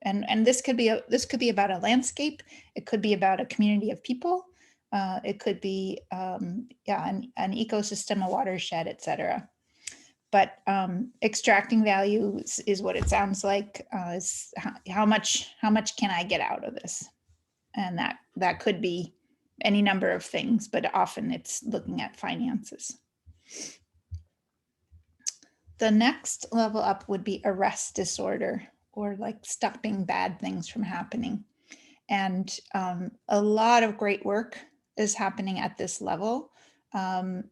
and this could be about a landscape. It could be about a community of people. It could be an ecosystem, a watershed, etc. But extracting value is what it sounds like. Is how much can I get out of this? And that could be any number of things, but often it's looking at finances. The next level up would be arrest disorder, or like stopping bad things from happening. And a lot of great work is happening at this level, but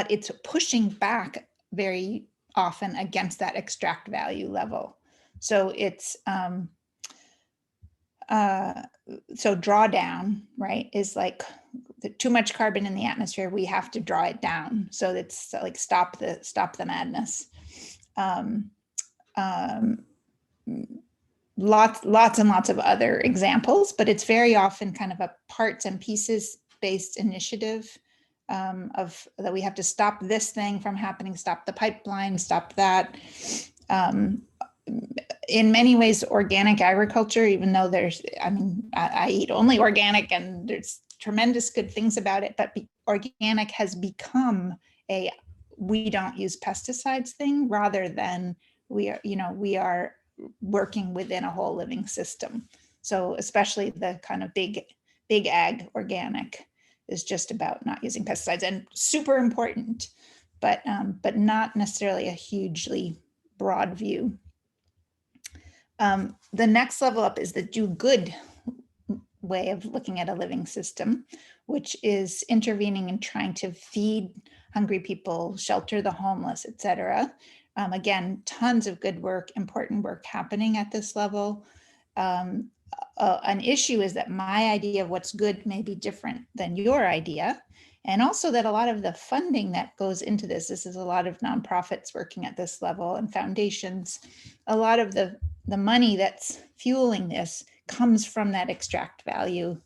it's pushing back very often against that extract value level. So it's so drawdown, right, is like too much carbon in the atmosphere, we have to draw it down. So it's like stop the madness. Lots and lots of other examples, but it's very often kind of a parts and pieces based initiative of that we have to stop this thing from happening, stop the pipeline, stop that. In many ways, organic agriculture, even though I eat only organic and there's tremendous good things about it, but organic has become we don't use pesticides thing, rather than we are working within a whole living system. So especially the kind of big ag organic is just about not using pesticides, and super important, but not necessarily a hugely broad view. The next level up is the do good way of looking at a living system, which is intervening and trying to feed hungry people, shelter the homeless, etc. Again, tons of good work, important work happening at this level. An issue is that my idea of what's good may be different than your idea. And also that a lot of the funding that goes into this is a lot of nonprofits working at this level and foundations. A lot of the money that's fueling this comes from that extract value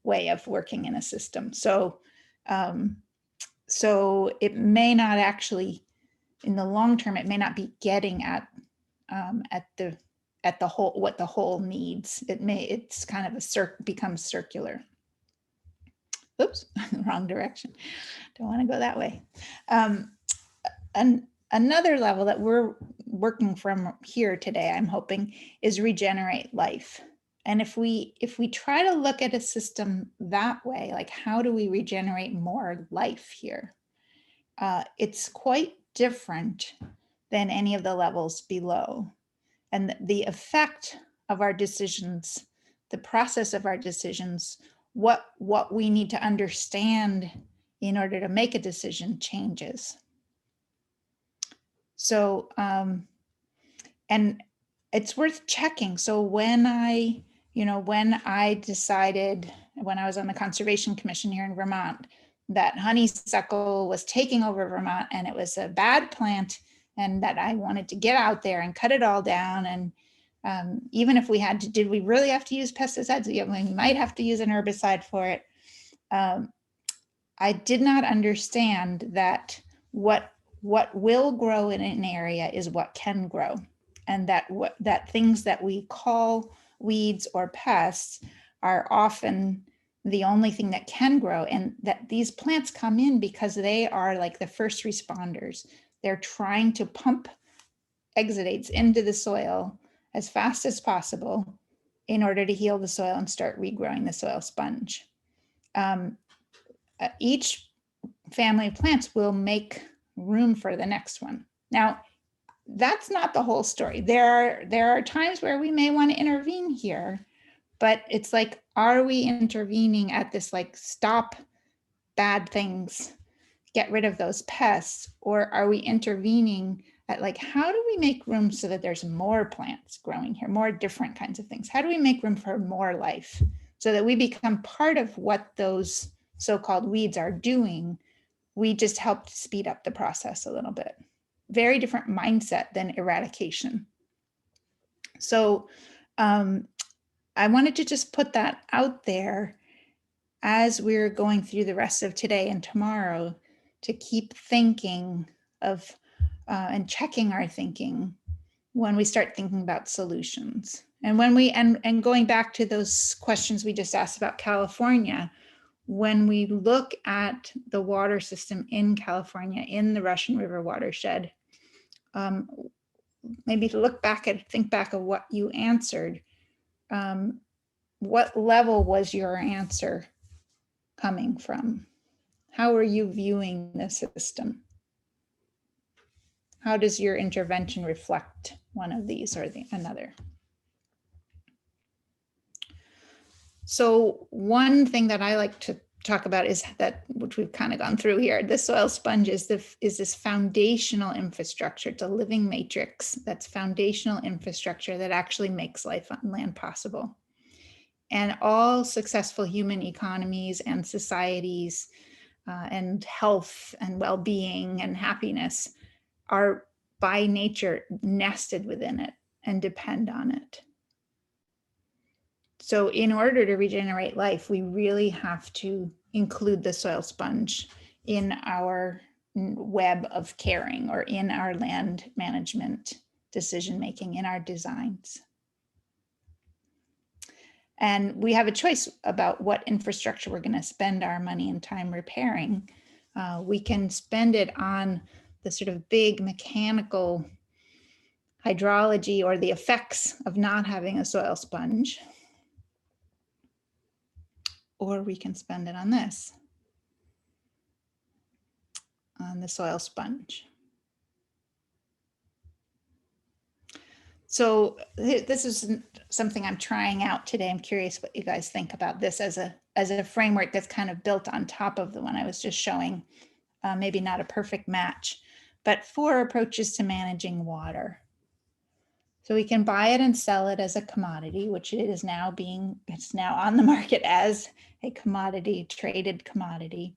way of working in a system. So it may not actually, in the long term, it may not be getting at the whole, what the whole needs. It's kind of becomes circular. Oops, wrong direction. Don't want to go that way. Another level that we're working from here today, I'm hoping, is regenerate life. And if we try to look at a system that way, like how do we regenerate more life here? It's quite different than any of the levels below. And the effect of our decisions, the process of our decisions, what we need to understand in order to make a decision changes. So, and it's worth checking. So when I decided, when I was on the Conservation Commission here in Vermont, that honeysuckle was taking over Vermont and it was a bad plant, and that I wanted to get out there and cut it all down. And even if we had to, did we really have to use pesticides? We might have to use an herbicide for it. I did not understand that what will grow in an area is what can grow, and that things that we call weeds or pests are often the only thing that can grow, and that these plants come in because they are like the first responders. They're trying to pump exudates into the soil as fast as possible in order to heal the soil and start regrowing the soil sponge. Each family of plants will make room for the next one. Now, that's not the whole story. There are times where we may want to intervene here, but it's like, are we intervening at this like stop bad things, get rid of those pests, or are we intervening at like, how do we make room so that there's more plants growing here, more different kinds of things? How do we make room for more life so that we become part of what those so-called weeds are doing? We just help to speed up the process a little bit. Very different mindset than eradication. So I wanted to just put that out there as we're going through the rest of today and tomorrow, to keep thinking of and checking our thinking when we start thinking about solutions. And when we, and going back to those questions we just asked about California, when we look at the water system in California, in the Russian River watershed, maybe to look back and think back of what you answered, what level was your answer coming from? How are you viewing the system? How does your intervention reflect one of these or another? So one thing that I like to talk about is that, which we've kind of gone through here, the soil sponge is this foundational infrastructure. It's a living matrix that's foundational infrastructure that actually makes life on land possible. And all successful human economies and societies and health and well-being and happiness are by nature nested within it and depend on it. So in order to regenerate life, we really have to include the soil sponge in our web of caring, or in our land management decision-making, in our designs. And we have a choice about what infrastructure we're going to spend our money and time repairing. We can spend it on the sort of big mechanical hydrology or the effects of not having a soil sponge, or we can spend it on this, on the soil sponge. So this is something I'm trying out today. I'm curious what you guys think about this as a framework that's kind of built on top of the one I was just showing. Maybe not a perfect match, but 4 approaches to managing water. So we can buy it and sell it as a commodity, which it is now it's now on the market as a commodity, traded commodity.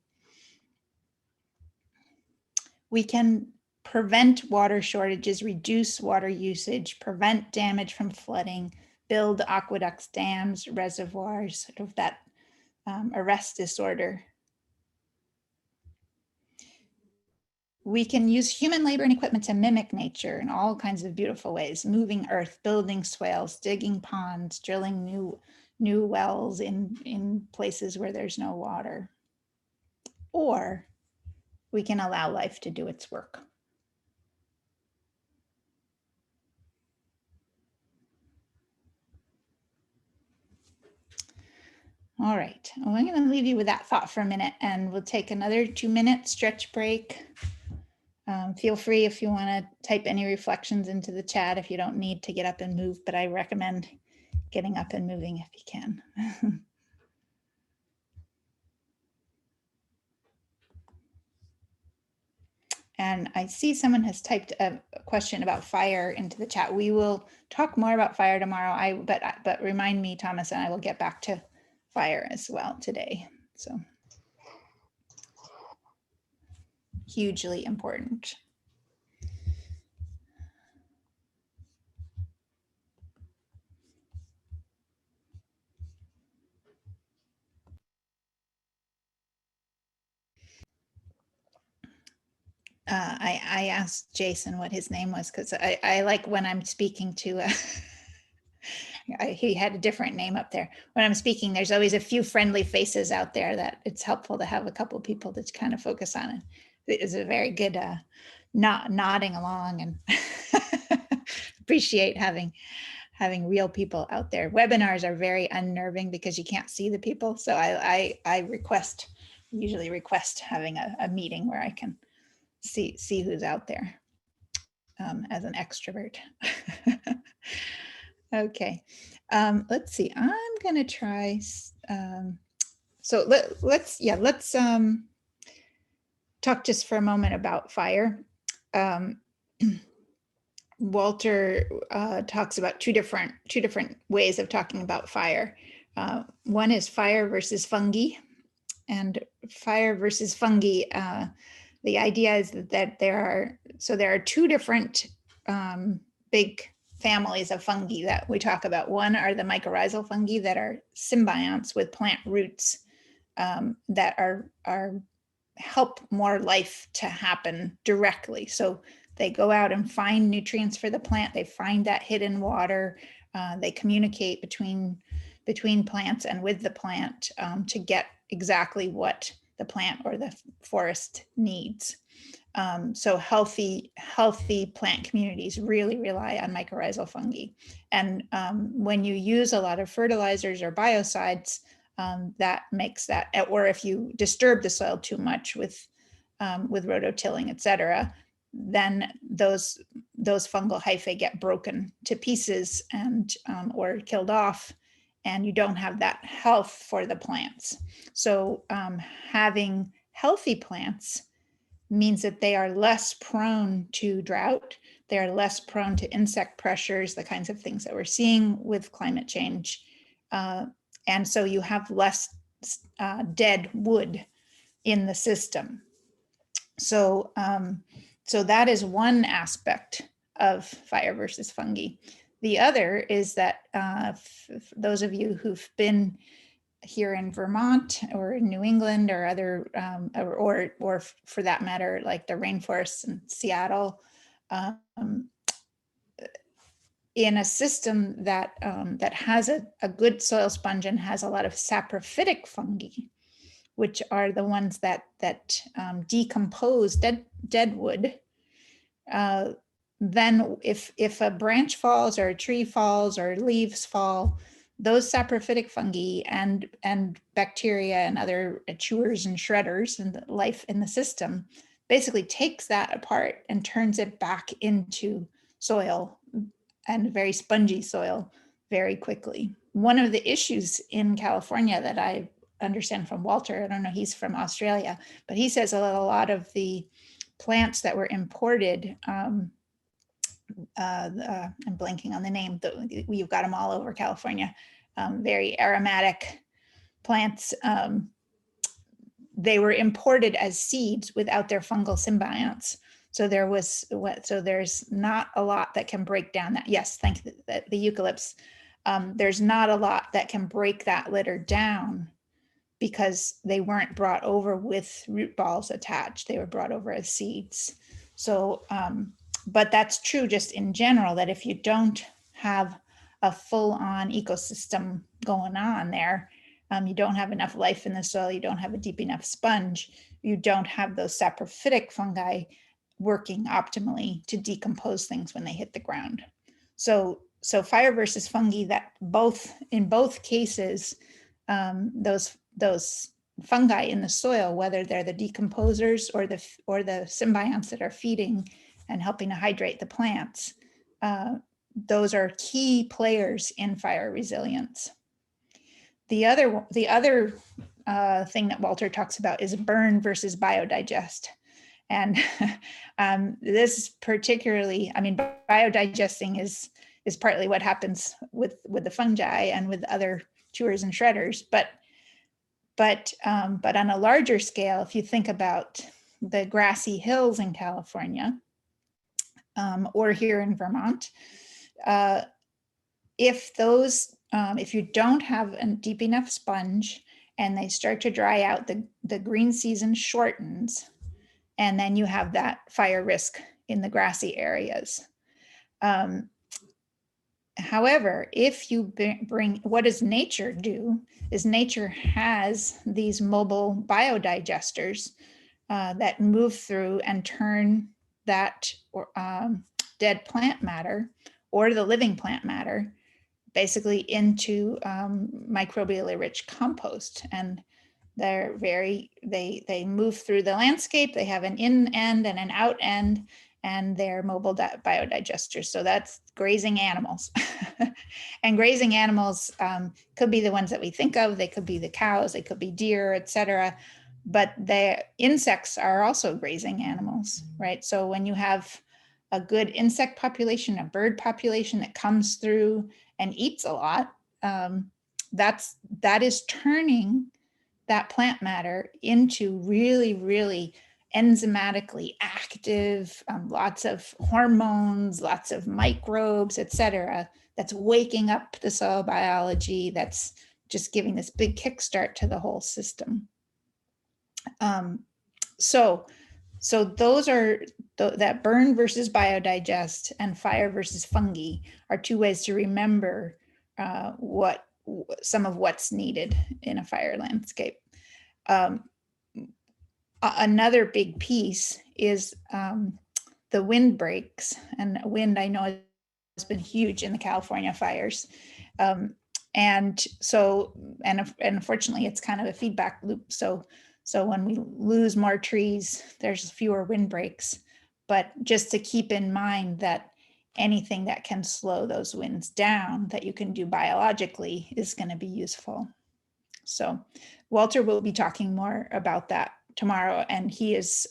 We can prevent water shortages, reduce water usage, prevent damage from flooding, build aqueducts, dams, reservoirs, sort of that arrest disorder. We can use human labor and equipment to mimic nature in all kinds of beautiful ways, moving earth, building swales, digging ponds, drilling new wells in places where there's no water. Or we can allow life to do its work. All right, well, I'm going to leave you with that thought for a minute, and we'll take another 2-minute stretch break. Feel free if you want to type any reflections into the chat if you don't need to get up and move, but I recommend getting up and moving if you can. And I see someone has typed a question about fire into the chat. We will talk more about fire tomorrow. But remind me, Thomas, and I will get back to fire as well today. So hugely important. I asked Jason what his name was because I like when I'm speaking to, he had a different name up there. When I'm speaking, there's always a few friendly faces out there that it's helpful to have a couple of people to kind of focus on it. It is a very good nodding along, and appreciate having real people out there. Webinars are very unnerving because you can't see the people. So I usually request having a meeting where I can see who's out there as an extrovert. Okay, let's see. I'm gonna try. So let's talk just for a moment about fire. Walter talks about two different ways of talking about fire. One is fire versus fungi, and fire versus fungi. The idea is that there are two different big families of fungi that we talk about. One are the mycorrhizal fungi that are symbionts with plant roots that are help more life to happen directly. So they go out and find nutrients for the plant. They find that hidden water. They communicate between plants and with the plant to get exactly what the plant or the forest needs. So healthy plant communities really rely on mycorrhizal fungi. And when you use a lot of fertilizers or biocides, that makes that, or if you disturb the soil too much with rototilling, et cetera, then those fungal hyphae get broken to pieces and or killed off, and you don't have that health for the plants. So having healthy plants means that they are less prone to drought. They are less prone to insect pressures, the kinds of things that we're seeing with climate change. And so you have less dead wood in the system. So, so that is one aspect of fire versus fungi. The other is that those of you who've been here in Vermont or in New England or other, or for that matter, like the rainforests in Seattle, in a system that that has a good soil sponge and has a lot of saprophytic fungi, which are the ones that decompose dead wood. Then if a branch falls or a tree falls or leaves fall, those saprophytic fungi and bacteria and other chewers and shredders and the life in the system basically takes that apart and turns it back into soil, and very spongy soil, very quickly. One of the issues in California that I understand from Walter, I don't know, he's from Australia, but he says a lot of the plants that were imported, I'm blanking on the name, you've got them all over California, very aromatic plants, they were imported as seeds without their fungal symbionts. So there's not a lot that can break down that. Yes, thank you, the eucalypts. There's not a lot that can break that litter down because they weren't brought over with root balls attached. They were brought over as seeds. So, but that's true just in general, that if you don't have a full-on ecosystem going on there, you don't have enough life in the soil, you don't have a deep enough sponge, you don't have those saprophytic fungi working optimally to decompose things when they hit the ground. So fire versus fungi, that in both cases, those fungi in the soil, whether they're the decomposers or the symbionts that are feeding and helping to hydrate the plants. Those are key players in fire resilience. The other thing that Walter talks about is burn versus biodigest. And this particularly, I mean, biodigesting is partly what happens with the fungi and with other chewers and shredders, but on a larger scale, if you think about the grassy hills in California or here in Vermont, if you don't have a deep enough sponge and they start to dry out, the green season shortens, and then you have that fire risk in the grassy areas. However, if you bring, what does nature do is nature has these mobile biodigesters that move through and turn that dead plant matter or the living plant matter basically into microbially rich compost. And they're they move through the landscape. They have an in end and an out end, and they're mobile biodigesters. So that's grazing animals. And grazing animals could be the ones that we think of. They could be the cows, they could be deer, etc. But the insects are also grazing animals, right? So when you have a good insect population, a bird population that comes through and eats a lot, that is turning that plant matter into really, really enzymatically active, lots of hormones, lots of microbes, etc. That's waking up the soil biology, that's just giving this big kickstart to the whole system. So those are that burn versus biodigest and fire versus fungi are two ways to remember some of what's needed in a fire landscape. Another big piece is the windbreaks, and wind I know has been huge in the California fires. And unfortunately it's kind of a feedback loop. So when we lose more trees, there's fewer windbreaks, but just to keep in mind that anything that can slow those winds down that you can do biologically is going to be useful. So Walter will be talking more about that tomorrow, and he is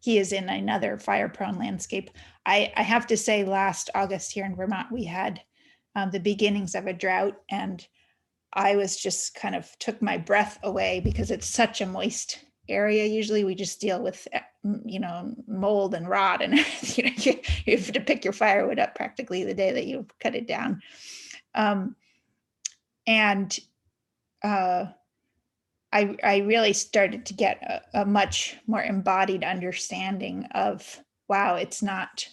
in another fire-prone landscape. I have to say, last August here in Vermont, we had the beginnings of a drought, and I was just kind of took my breath away because it's such a moist area. Usually we just deal with, mold and rot, and you have to pick your firewood up practically the day that you cut it down. I really started to get a much more embodied understanding of, wow, it's not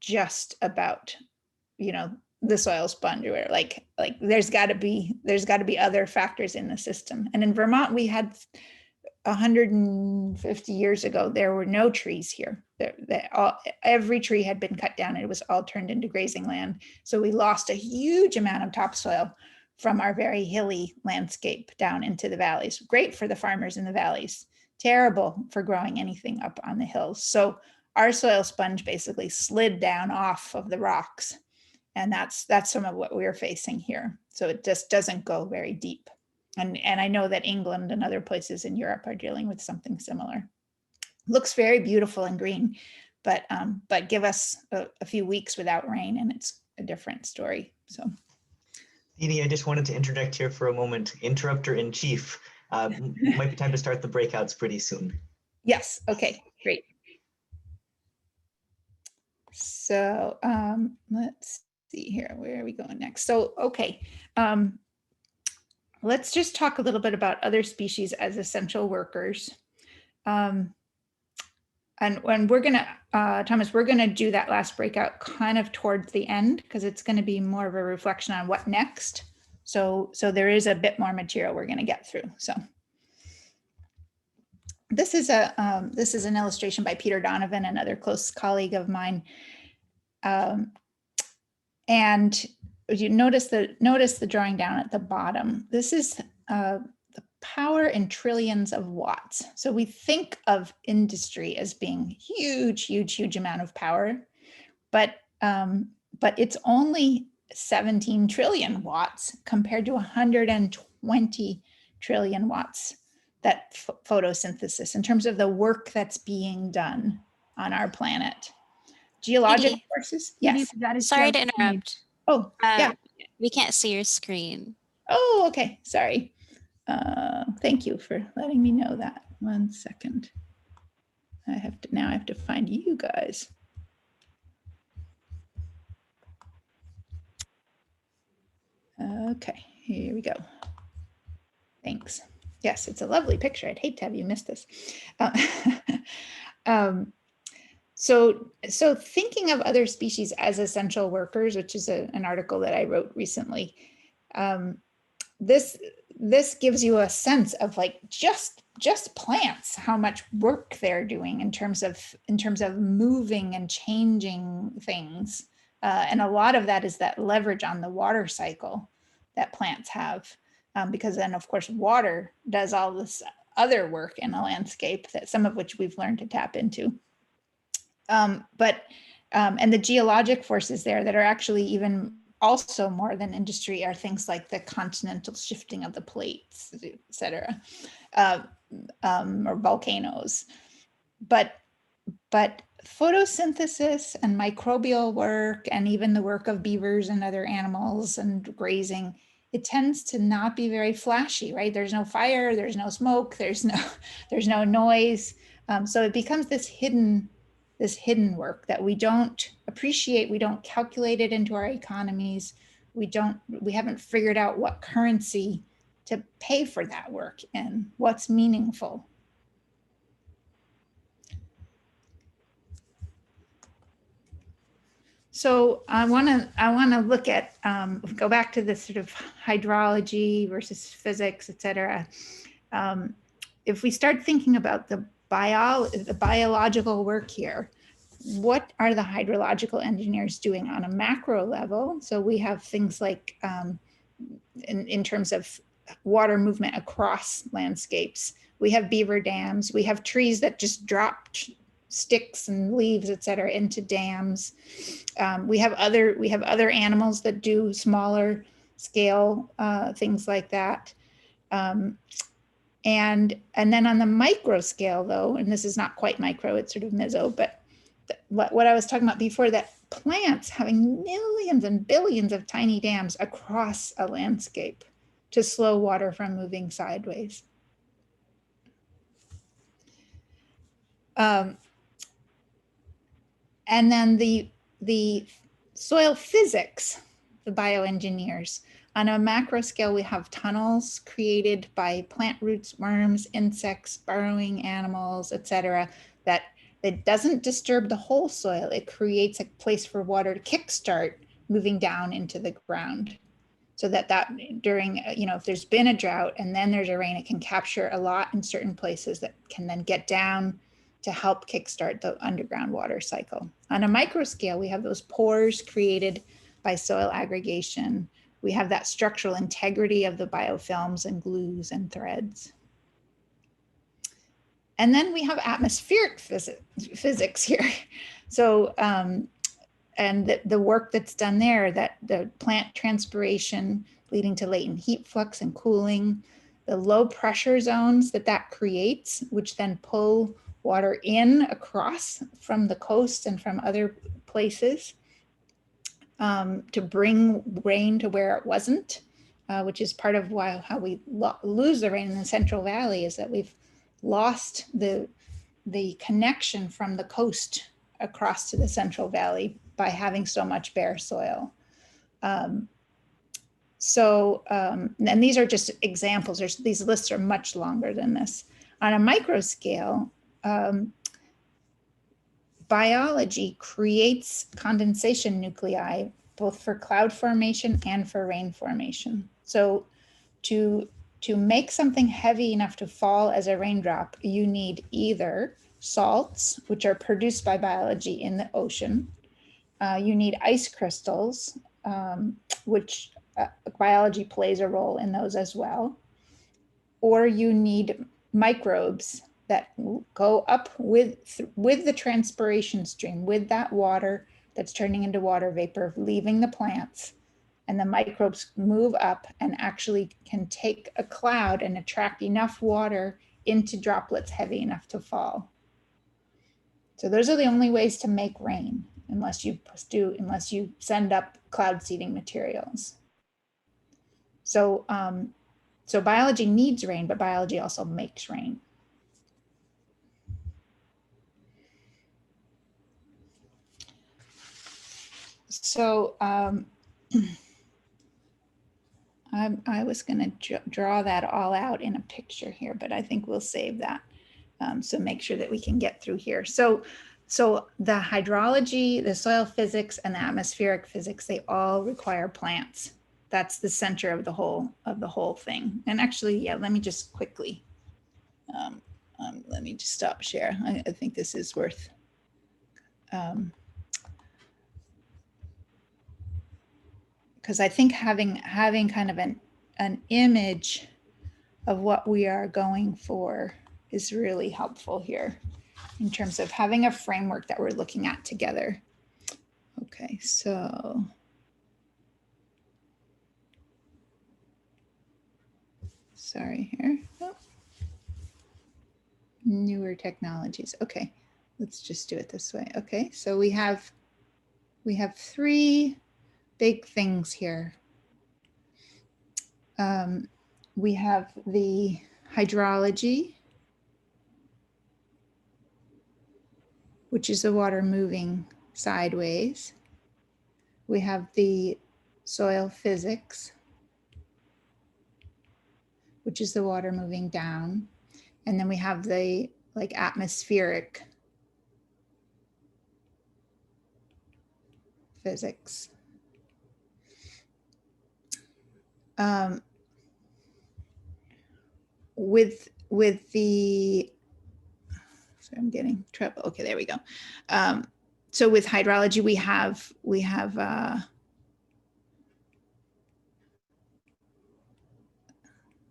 just about, the soil sponge, or like there's got to be other factors in the system. And in Vermont, we had 150 years ago, there were no trees here. Every tree had been cut down and it was all turned into grazing land. So we lost a huge amount of topsoil from our very hilly landscape down into the valleys. Great for the farmers in the valleys, terrible for growing anything up on the hills. So our soil sponge basically slid down off of the rocks. And that's some of what we're facing here. So it just doesn't go very deep. And I know that England and other places in Europe are dealing with something similar. Looks very beautiful and green, but give us a few weeks without rain and it's a different story. So, Didi, I just wanted to interject here for a moment. Interrupter in chief. Might be time to start the breakouts pretty soon. Yes. Okay. Great. So let's see here. Where are we going next? So okay. Let's just talk a little bit about other species as essential workers. And when we're going to, Thomas, we're going to do that last breakout kind of towards the end, because it's going to be more of a reflection on what next. So there is a bit more material we're going to get through. So this is an illustration by Peter Donovan, another close colleague of mine. And you notice the drawing down at the bottom. This is the power in trillions of watts. So we think of industry as being huge, huge, huge amount of power, but it's only 17 trillion watts compared to 120 trillion watts that photosynthesis in terms of the work that's being done on our planet. Geologic Didi, forces, yes. sorry to interrupt. Oh, yeah. We can't see your screen. Oh, okay, sorry. Thank you for letting me know that. 1 second. Now I have to find you guys. Okay, here we go. Thanks. Yes, it's a lovely picture. I'd hate to have you miss this. So thinking of other species as essential workers, which is an article that I wrote recently, this gives you a sense of like just plants, how much work they're doing in terms of moving and changing things. And a lot of that is that leverage on the water cycle that plants have, because then of course water does all this other work in a landscape, that some of which we've learned to tap into. And the geologic forces there that are actually even also more than industry are things like the continental shifting of the plates, et cetera, or volcanoes. But photosynthesis and microbial work, and even the work of beavers and other animals and grazing, it tends to not be very flashy, right? There's no fire, there's no smoke, there's no noise. So it becomes this hidden work that we don't appreciate, we don't calculate it into our economies, we haven't figured out what currency to pay for that work and what's meaningful. So I want to look at, go back to this sort of hydrology versus physics, et cetera. If we start thinking about the biological work here, what are the hydrological engineers doing on a macro level? So we have things like, in terms of water movement across landscapes, we have beaver dams, we have trees that just drop sticks and leaves, et cetera, into dams. We have other animals that do smaller scale things like that. And then on the micro scale though, and this is not quite micro, it's sort of meso, but what I was talking about before, that plants having millions and billions of tiny dams across a landscape to slow water from moving sideways. And then the soil physics, the bioengineers. On a macro scale, we have tunnels created by plant roots, worms, insects, burrowing animals, et cetera, that it doesn't disturb the whole soil. It creates a place for water to kickstart moving down into the ground. So that during, if there's been a drought and then there's a rain, it can capture a lot in certain places that can then get down to help kickstart the underground water cycle. On a micro scale, we have those pores created by soil aggregation. We have that structural integrity of the biofilms and glues and threads. And then we have atmospheric physics here. So, and the work that's done there, that the plant transpiration leading to latent heat flux and cooling, the low pressure zones that creates, which then pull water in across from the coast and from other places to bring rain to where it wasn't, which is part of how we lose the rain in the Central Valley, is that we've lost the connection from the coast across to the Central Valley by having so much bare soil. And these are just examples. These lists are much longer than this. On a micro scale, biology creates condensation nuclei both for cloud formation and for rain formation. So to make something heavy enough to fall as a raindrop, you need either salts, which are produced by biology in the ocean. You need ice crystals, which biology plays a role in those as well. or you need microbes that go up with the transpiration stream, with that water that's turning into water vapor, leaving the plants. And the microbes move up and actually can take a cloud and attract enough water into droplets heavy enough to fall. So those are the only ways to make rain, unless you send up cloud seeding materials. So, so biology needs rain, but biology also makes rain. So I was going to draw that all out in a picture here, but I think we'll save that. So make sure that we can get through here. So the hydrology, the soil physics, and the atmospheric physics, they all require plants. That's the center of the whole thing. And actually, yeah, let me just quickly, let me just stop share. I think this is worth, because I think having kind of an image of what we are going for is really helpful here in terms of having a framework that we're looking at together. Okay, so sorry here. Oh. Newer technologies. Okay, let's just do it this way. Okay, so we have three big things here. We have the hydrology, which is the water moving sideways. We have the soil physics, which is the water moving down. And then we have the atmospheric physics. With the, sorry, I'm getting trouble. Okay, there we go. So with hydrology, we have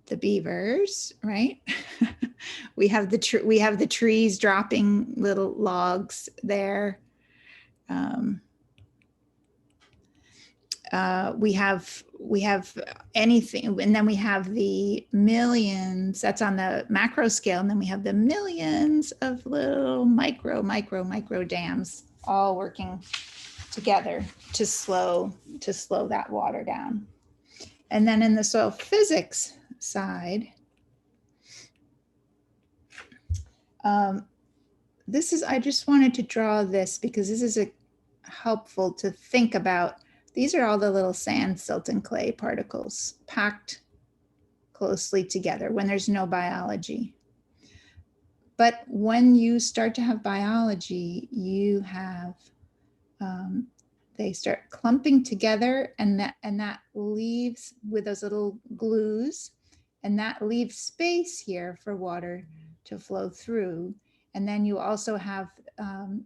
the beavers, right? we have the trees dropping little logs there. We have anything, and then we have the millions, that's on the macro scale, and then we have the millions of little micro dams all working together to slow that water down. And then in the soil physics side, I just wanted to draw this because this is helpful to think about. These are all the little sand, silt, and clay particles packed closely together when there's no biology. But when you start to have biology, you have, they start clumping together, and that leaves with those little glues, and that leaves space here for water to flow through. And then you also have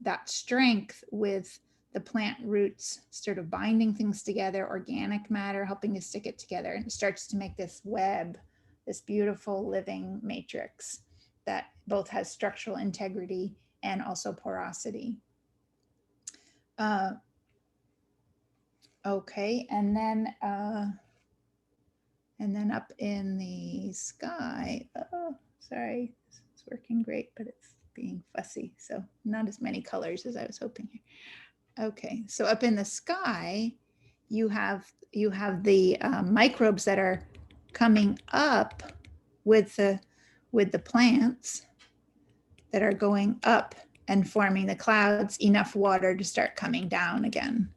that strength with the plant roots sort of binding things together, organic matter helping to stick it together, and it starts to make this web, this beautiful living matrix that both has structural integrity and also porosity. Okay, and then up in the sky, oh, sorry, it's working great, but it's being fussy, so not as many colors as I was hoping here. Okay, so up in the sky, you have the microbes that are coming up with the plants that are going up and forming the clouds, enough water to start coming down again,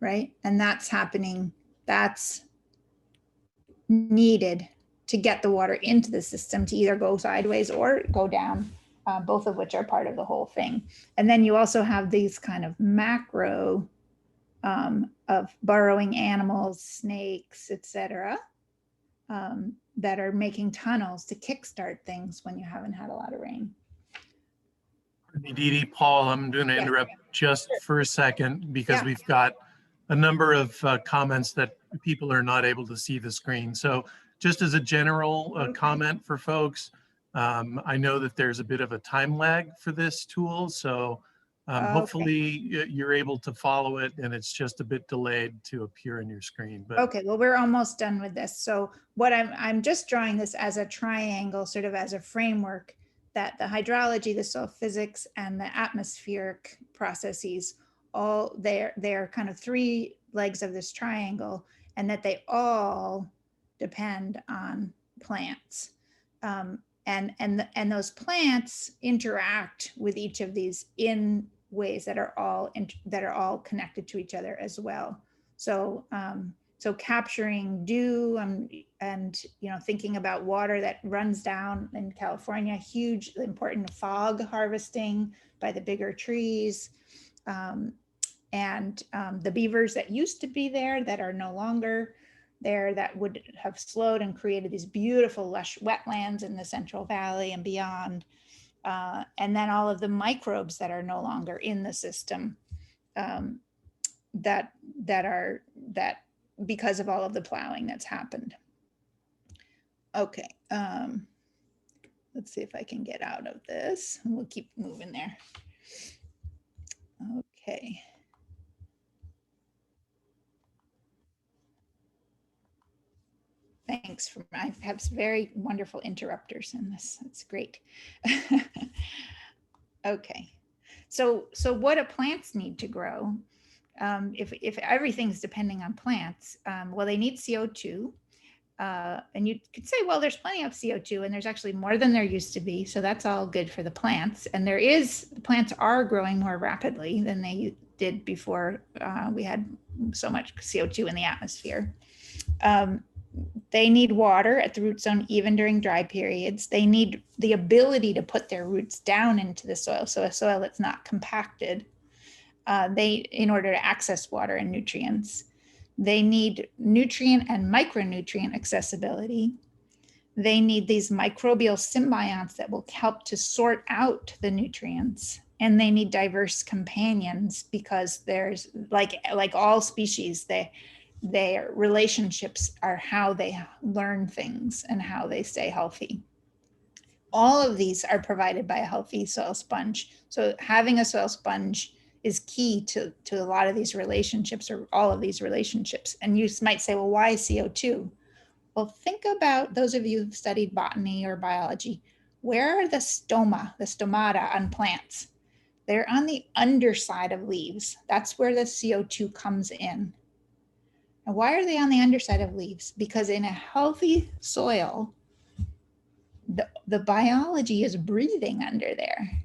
right? And that's happening, that's needed to get the water into the system to either go sideways or go down. Both of which are part of the whole thing. And then you also have these kind of macro of burrowing animals, snakes, etc., that are making tunnels to kickstart things when you haven't had a lot of rain. Didi, Paul, I'm going to interrupt just for a second because we've got a number of comments that people are not able to see the screen. So just as a general Okay. comment for folks, I know that there's a bit of a time lag for this tool, so Okay. hopefully you're able to follow it and it's just a bit delayed to appear on your screen. But Okay, well, we're almost done with this. So what I'm just drawing this as a triangle, sort of as a framework, that the hydrology, the soil physics, and the atmospheric processes, all they're kind of three legs of this triangle, and that they all depend on plants. And those plants interact with each of these in ways that are all connected to each other as well. So so capturing dew and thinking about water that runs down in California, huge important fog harvesting by the bigger trees, and the beavers that used to be there that are no longer there, that would have slowed and created these beautiful lush wetlands in the Central Valley and beyond, and then all of the microbes that are no longer in the system, that because of all of the plowing that's happened. Okay, let's see if I can get out of this. We'll keep moving there. Okay. Thanks. I have some very wonderful interrupters in this. That's great. Okay. So what do plants need to grow? If everything's depending on plants, well, they need CO2. And you could say, well, there's plenty of CO2 and there's actually more than there used to be. So that's all good for the plants. And the plants are growing more rapidly than they did before we had so much CO2 in the atmosphere. They need water at the root zone, even during dry periods. They need the ability to put their roots down into the soil, so a soil that's not compacted, in order to access water and nutrients. They need nutrient and micronutrient accessibility. They need these microbial symbionts that will help to sort out the nutrients. And they need diverse companions, because there's, like all species, their relationships are how they learn things and how they stay healthy. All of these are provided by a healthy soil sponge. So having a soil sponge is key to a lot of these relationships, or all of these relationships. And you might say, well, why CO2? Well, think about those of you who've studied botany or biology. Where are the stomata on plants? They're on the underside of leaves. That's where the CO2 comes in. And why are they on the underside of leaves? Because in a healthy soil, the biology is breathing under there.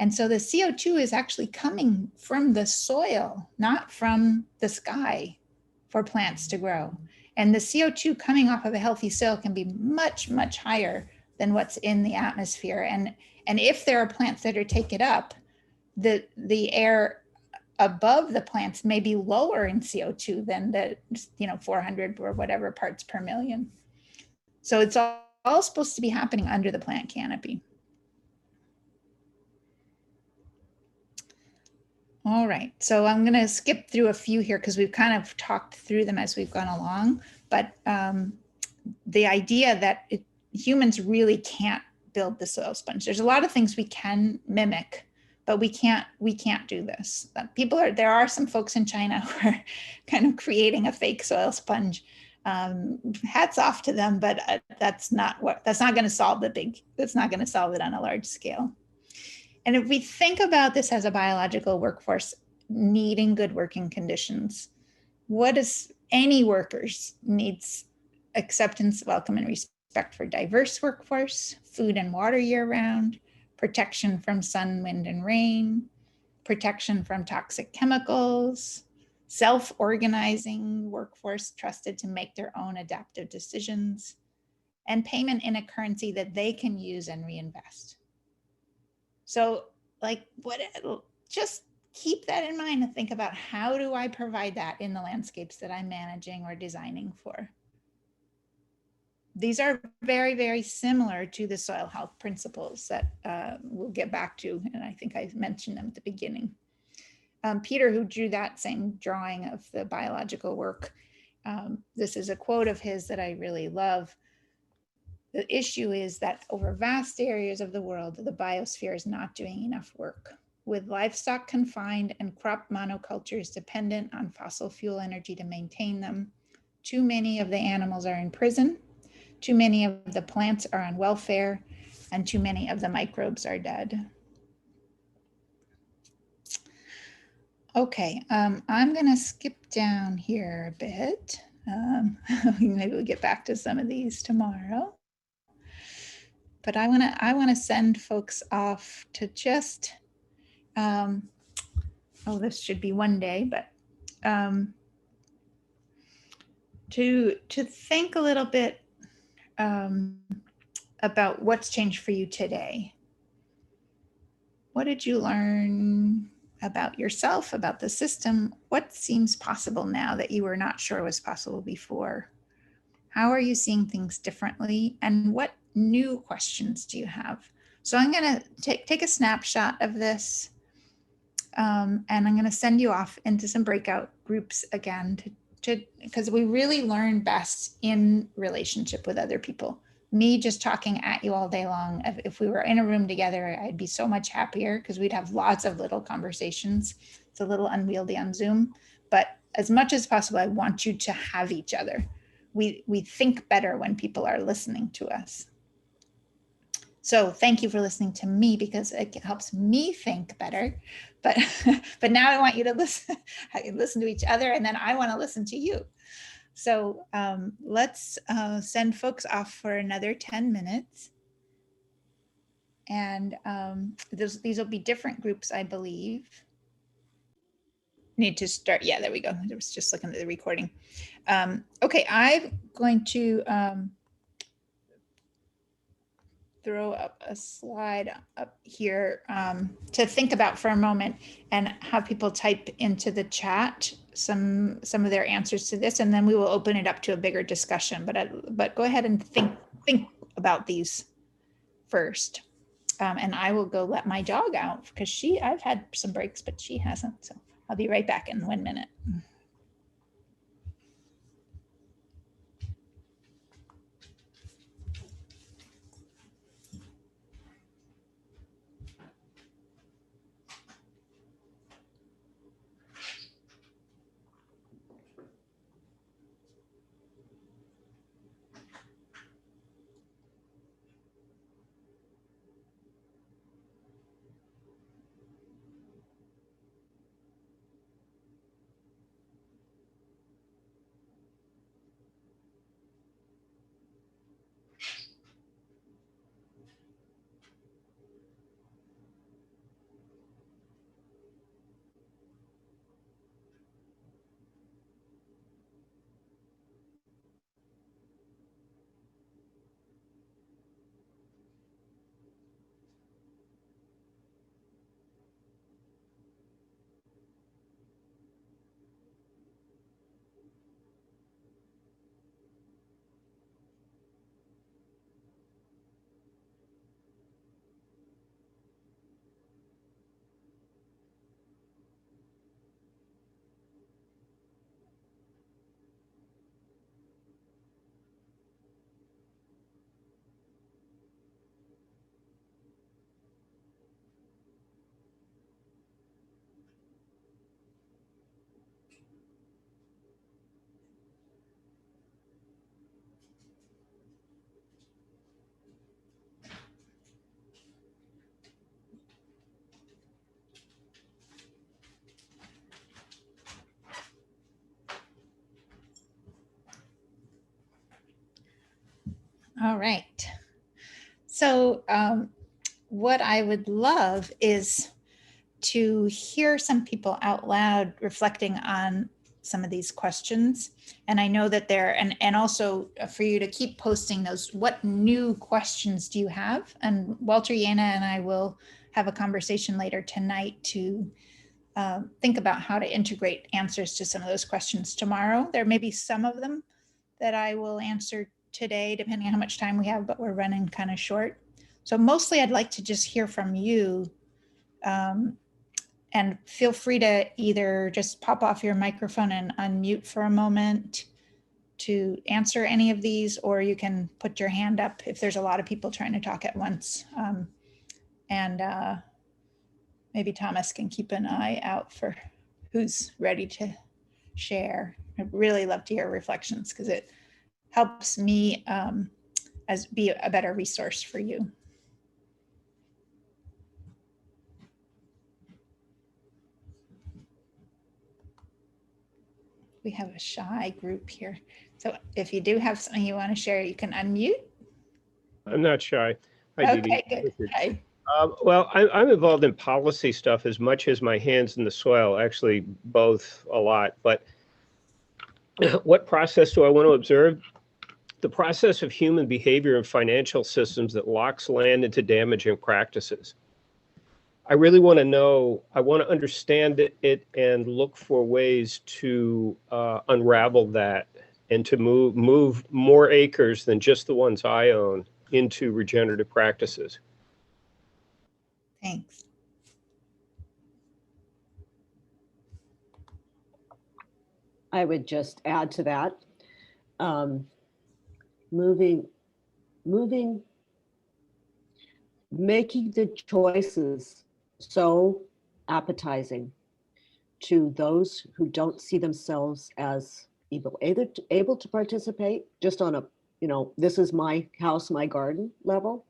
And so the CO2 is actually coming from the soil, not from the sky, for plants to grow. And the CO2 coming off of a healthy soil can be much, much higher than what's in the atmosphere. And if there are plants that are taken up, the air above the plants may be lower in CO2 than the 400 or whatever parts per million. So it's all supposed to be happening under the plant canopy. All right, so I'm going to skip through a few here because we've kind of talked through them as we've gone along. But the idea that humans really can't build the soil sponge. There's a lot of things we can mimic, but we can't do this. There are some folks in China who are kind of creating a fake soil sponge. Hats off to them, but that's not going to solve that's not going to solve it on a large scale. And if we think about this as a biological workforce needing good working conditions, what does any workers needs? Acceptance, welcome, and respect for diverse workforce, food and water year round, protection from sun, wind, and rain, protection from toxic chemicals, self-organizing workforce trusted to make their own adaptive decisions, and payment in a currency that they can use and reinvest. So just keep that in mind and think about, how do I provide that in the landscapes that I'm managing or designing for? These are very, very similar to the soil health principles that we'll get back to, and I think I mentioned them at the beginning. Peter, who drew that same drawing of the biological work, this is a quote of his that I really love. The issue is that over vast areas of the world, the biosphere is not doing enough work. With livestock confined and crop monocultures dependent on fossil fuel energy to maintain them, too many of the animals are in prison, too many of the plants are on welfare, and too many of the microbes are dead. Okay, I'm gonna skip down here a bit. Maybe we'll get back to some of these tomorrow. But I wanna send folks off to just, oh, this should be one day, but to think a little bit about what's changed for you today. What did you learn about yourself, about the system? What seems possible now that you were not sure was possible before? How are you seeing things differently? And what new questions do you have? So I'm going to take a snapshot of this, and I'm going to send you off into some breakout groups again because we really learn best in relationship with other people. Me just talking at you all day long, if we were in a room together, I'd be so much happier because we'd have lots of little conversations. It's a little unwieldy on Zoom, but as much as possible, I want you to have each other. We think better when people are listening to us. So thank you for listening to me because it helps me think better. But now I want you to listen to each other, and then I want to listen to you. So let's send folks off for another 10 minutes. And these will be different groups, I believe. Need to start. Yeah, there we go. I was just looking at the recording. Okay, I'm going to throw up a slide up here to think about for a moment and have people type into the chat some of their answers to this, and then we will open it up to a bigger discussion. But go ahead and think about these first, and I will go let my dog out because I've had some breaks, but she hasn't. So I'll be right back in 1 minute. All right. So what I would love is to hear some people out loud reflecting on some of these questions. And I know that and also for you to keep posting those, what new questions do you have? And Walter, Yana, and I will have a conversation later tonight to think about how to integrate answers to some of those questions tomorrow. There may be some of them that I will answer today, depending on how much time we have, but we're running kind of short. So mostly I'd like to just hear from you, and feel free to either just pop off your microphone and unmute for a moment, to answer any of these, or you can put your hand up if there's a lot of people trying to talk at once. And maybe Thomas can keep an eye out for who's ready to share. I'd really love to hear reflections because it helps me as be a better resource for you. We have a shy group here. So if you do have something you want to share, you can unmute. I'm not shy. Hi, Didi. Okay, good. Hi. Well, I'm involved in policy stuff as much as my hands in the soil, actually both a lot. But what process do I want to observe? The process of human behavior and financial systems that locks land into damaging practices. I really want to know, I want to understand it and look for ways to unravel that and to move more acres than just the ones I own into regenerative practices. Thanks. I would just add to that, making the choices so appetizing to those who don't see themselves as able to participate just on a, this is my house, my garden level,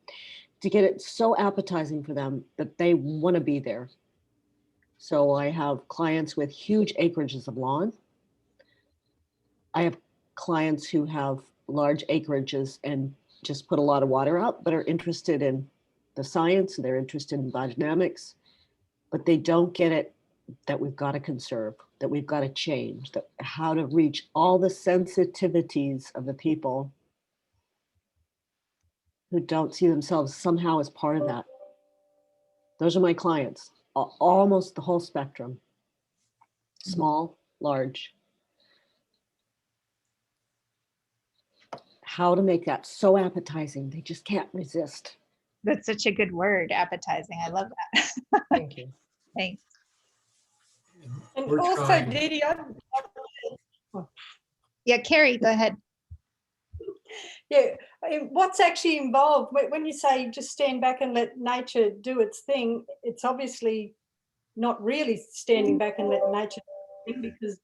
to get it so appetizing for them that they want to be there. So I have clients with huge acreages of lawn. I have clients who have large acreages and just put a lot of water out, but are interested in the science, they're interested in biodynamics, but they don't get it that we've got to conserve, that we've got to change, that how to reach all the sensitivities of the people who don't see themselves somehow as part of that. Those are my clients, almost the whole spectrum, small, large. How to make that so appetizing, they just can't resist. That's such a good word, appetizing. I love that. Thank you. Thanks. And We're also, trying. Didi, Yeah, Carrie, go ahead. yeah, what's actually involved when you say just stand back and let nature do its thing? It's obviously not really standing back and let nature do its thing, because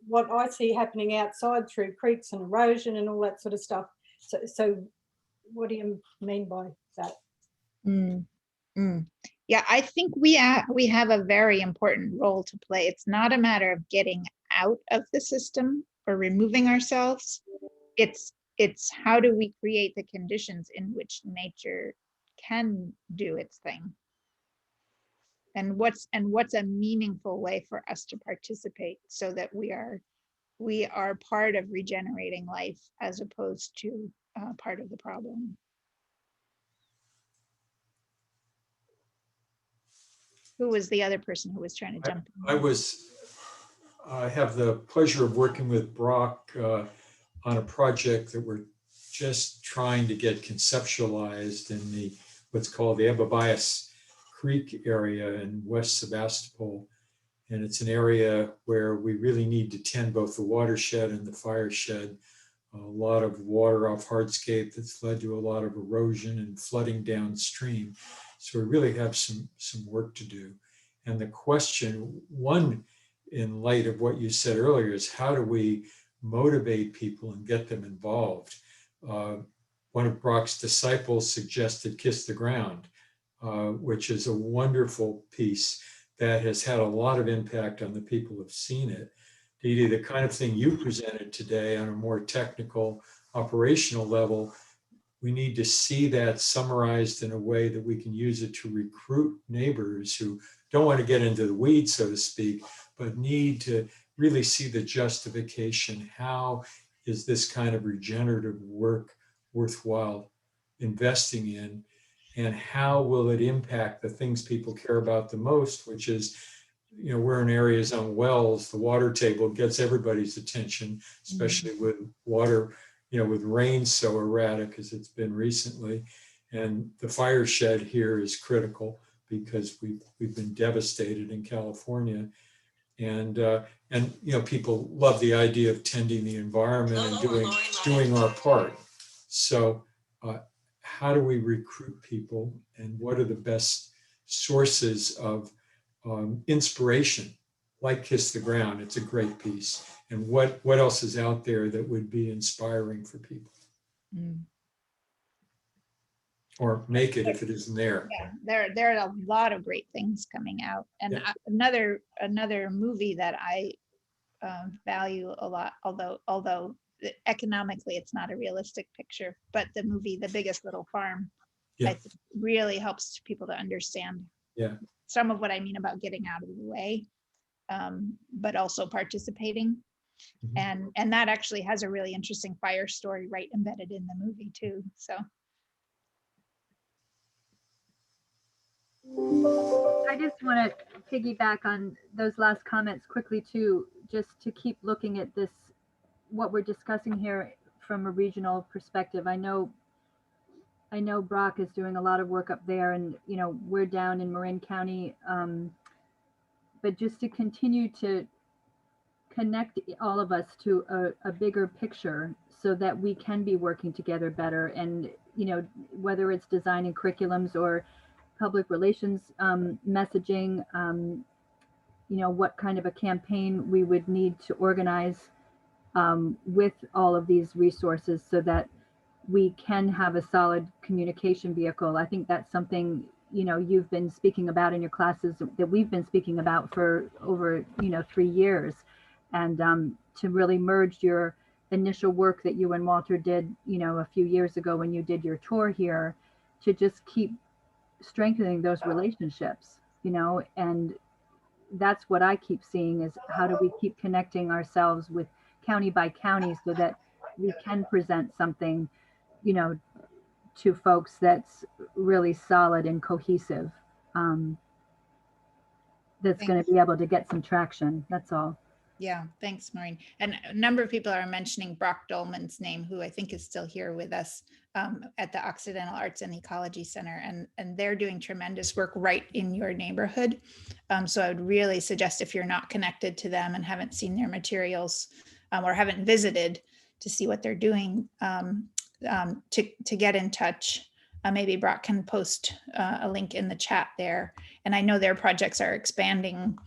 what I see happening outside through creeks and erosion and all that sort of stuff. So what do you mean by that? Yeah, I think we have a very important role to play. It's not a matter of getting out of the system or removing ourselves. It's how do we create the conditions in which nature can do its thing, and what's a meaningful way for us to participate so that we are part of regenerating life as opposed to part of the problem. Who was the other person who was trying to jump in? I have the pleasure of working with Brock on a project that we're just trying to get conceptualized in what's called the Ababias Creek area in West Sebastopol. And it's an area where we really need to tend both the watershed and the fire shed. A lot of water off hardscape that's led to a lot of erosion and flooding downstream. So we really have some work to do. And the question, one, in light of what you said earlier, is how do we motivate people and get them involved? One of Brock's disciples suggested Kiss the Ground, which is a wonderful piece that has had a lot of impact on the people who've seen it. Didi, the kind of thing you presented today on a more technical, operational level, we need to see that summarized in a way that we can use it to recruit neighbors who don't want to get into the weeds, so to speak, but need to really see the justification. How is this kind of regenerative work worthwhile investing in? And how will it impact the things people care about the most, which is, we're in areas on wells, the water table gets everybody's attention, especially with water, with rain so erratic as it's been recently. And the fire shed here is critical because we've been devastated in California. And people love the idea of tending the environment and doing our part. So how do we recruit people, and what are the best sources of inspiration? Like Kiss the Ground, it's a great piece. And what else is out there that would be inspiring for people? Or make it if it isn't there. Yeah, there are a lot of great things coming out. And another movie that I value a lot, although economically it's not a realistic picture, but the movie The Biggest Little Farm, I think really helps people to understand some of what I mean about getting out of the way, but also participating. And that actually has a really interesting fire story right embedded in the movie too. So I just want to piggyback on those last comments quickly too, just to keep looking at this, what we're discussing here from a regional perspective. I know Brock is doing a lot of work up there, and we're down in Marin County, but just to continue to connect all of us to a bigger picture so that we can be working together better. And whether it's designing curriculums or public relations messaging, what kind of a campaign we would need to organize with all of these resources so that we can have a solid communication vehicle. I think that's something you've been speaking about in your classes, that we've been speaking about for over 3 years, and to really merge your initial work that you and Walter did a few years ago when you did your tour here, to just keep strengthening those relationships, and that's what I keep seeing, is how do we keep connecting ourselves with county by county so that we can present something, to folks that's really solid and cohesive, that's going to be able to get some traction. That's all. Yeah, thanks, Maureen. And a number of people are mentioning Brock Dolman's name, who I think is still here with us at the Occidental Arts and Ecology Center. And they're doing tremendous work right in your neighborhood. So I would really suggest, if you're not connected to them and haven't seen their materials or haven't visited to see what they're doing, to get in touch. Maybe Brock can post a link in the chat there. And I know their projects are expanding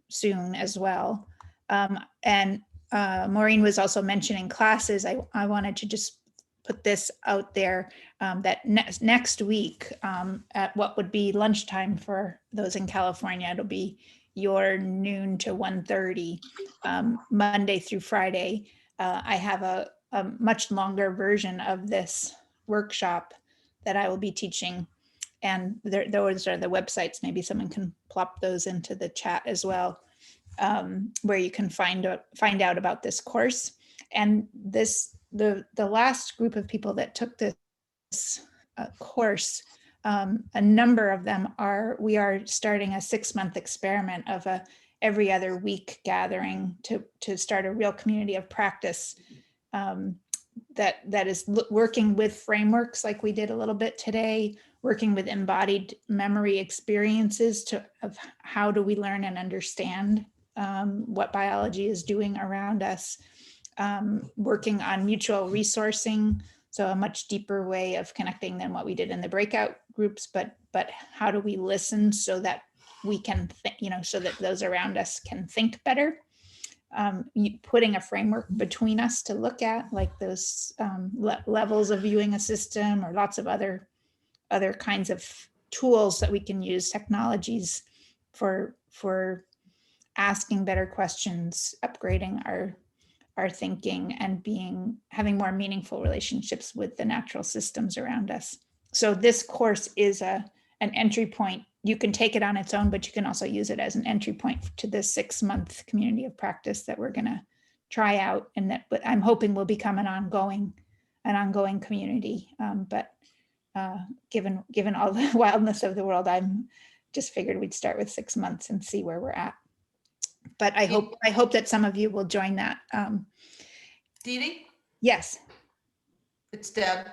soon as well. And Maureen was also mentioning classes. I wanted to just put this out there, that next week at what would be lunchtime for those in California, it'll be your noon to 1:30, Monday through Friday. I have a much longer version of this workshop that I will be teaching. And those are the websites. Maybe someone can plop those into the chat as well, where you can find out about this course. And the last group of people that took this course, a number of them we are starting a 6-month experiment of a every other week gathering to start a real community of practice that is working with frameworks like we did a little bit today, working with embodied memory experiences of how do we learn and understand what biology is doing around us, working on mutual resourcing, so a much deeper way of connecting than what we did in the breakout groups, but how do we listen so that we can, so that those around us can think better. Putting a framework between us to look at, like those levels of viewing a system, or lots of other kinds of tools that we can use, technologies for asking better questions, upgrading our thinking, and having more meaningful relationships with the natural systems around us. So this course is an entry point. You can take it on its own, but you can also use it as an entry point to this 6-month community of practice that we're going to try out, and that I'm hoping will become an ongoing community. But given all the wildness of the world, I'm just figured we'd start with 6 months and see where we're at. But I hope that some of you will join that. Didi? Yes. It's Deb.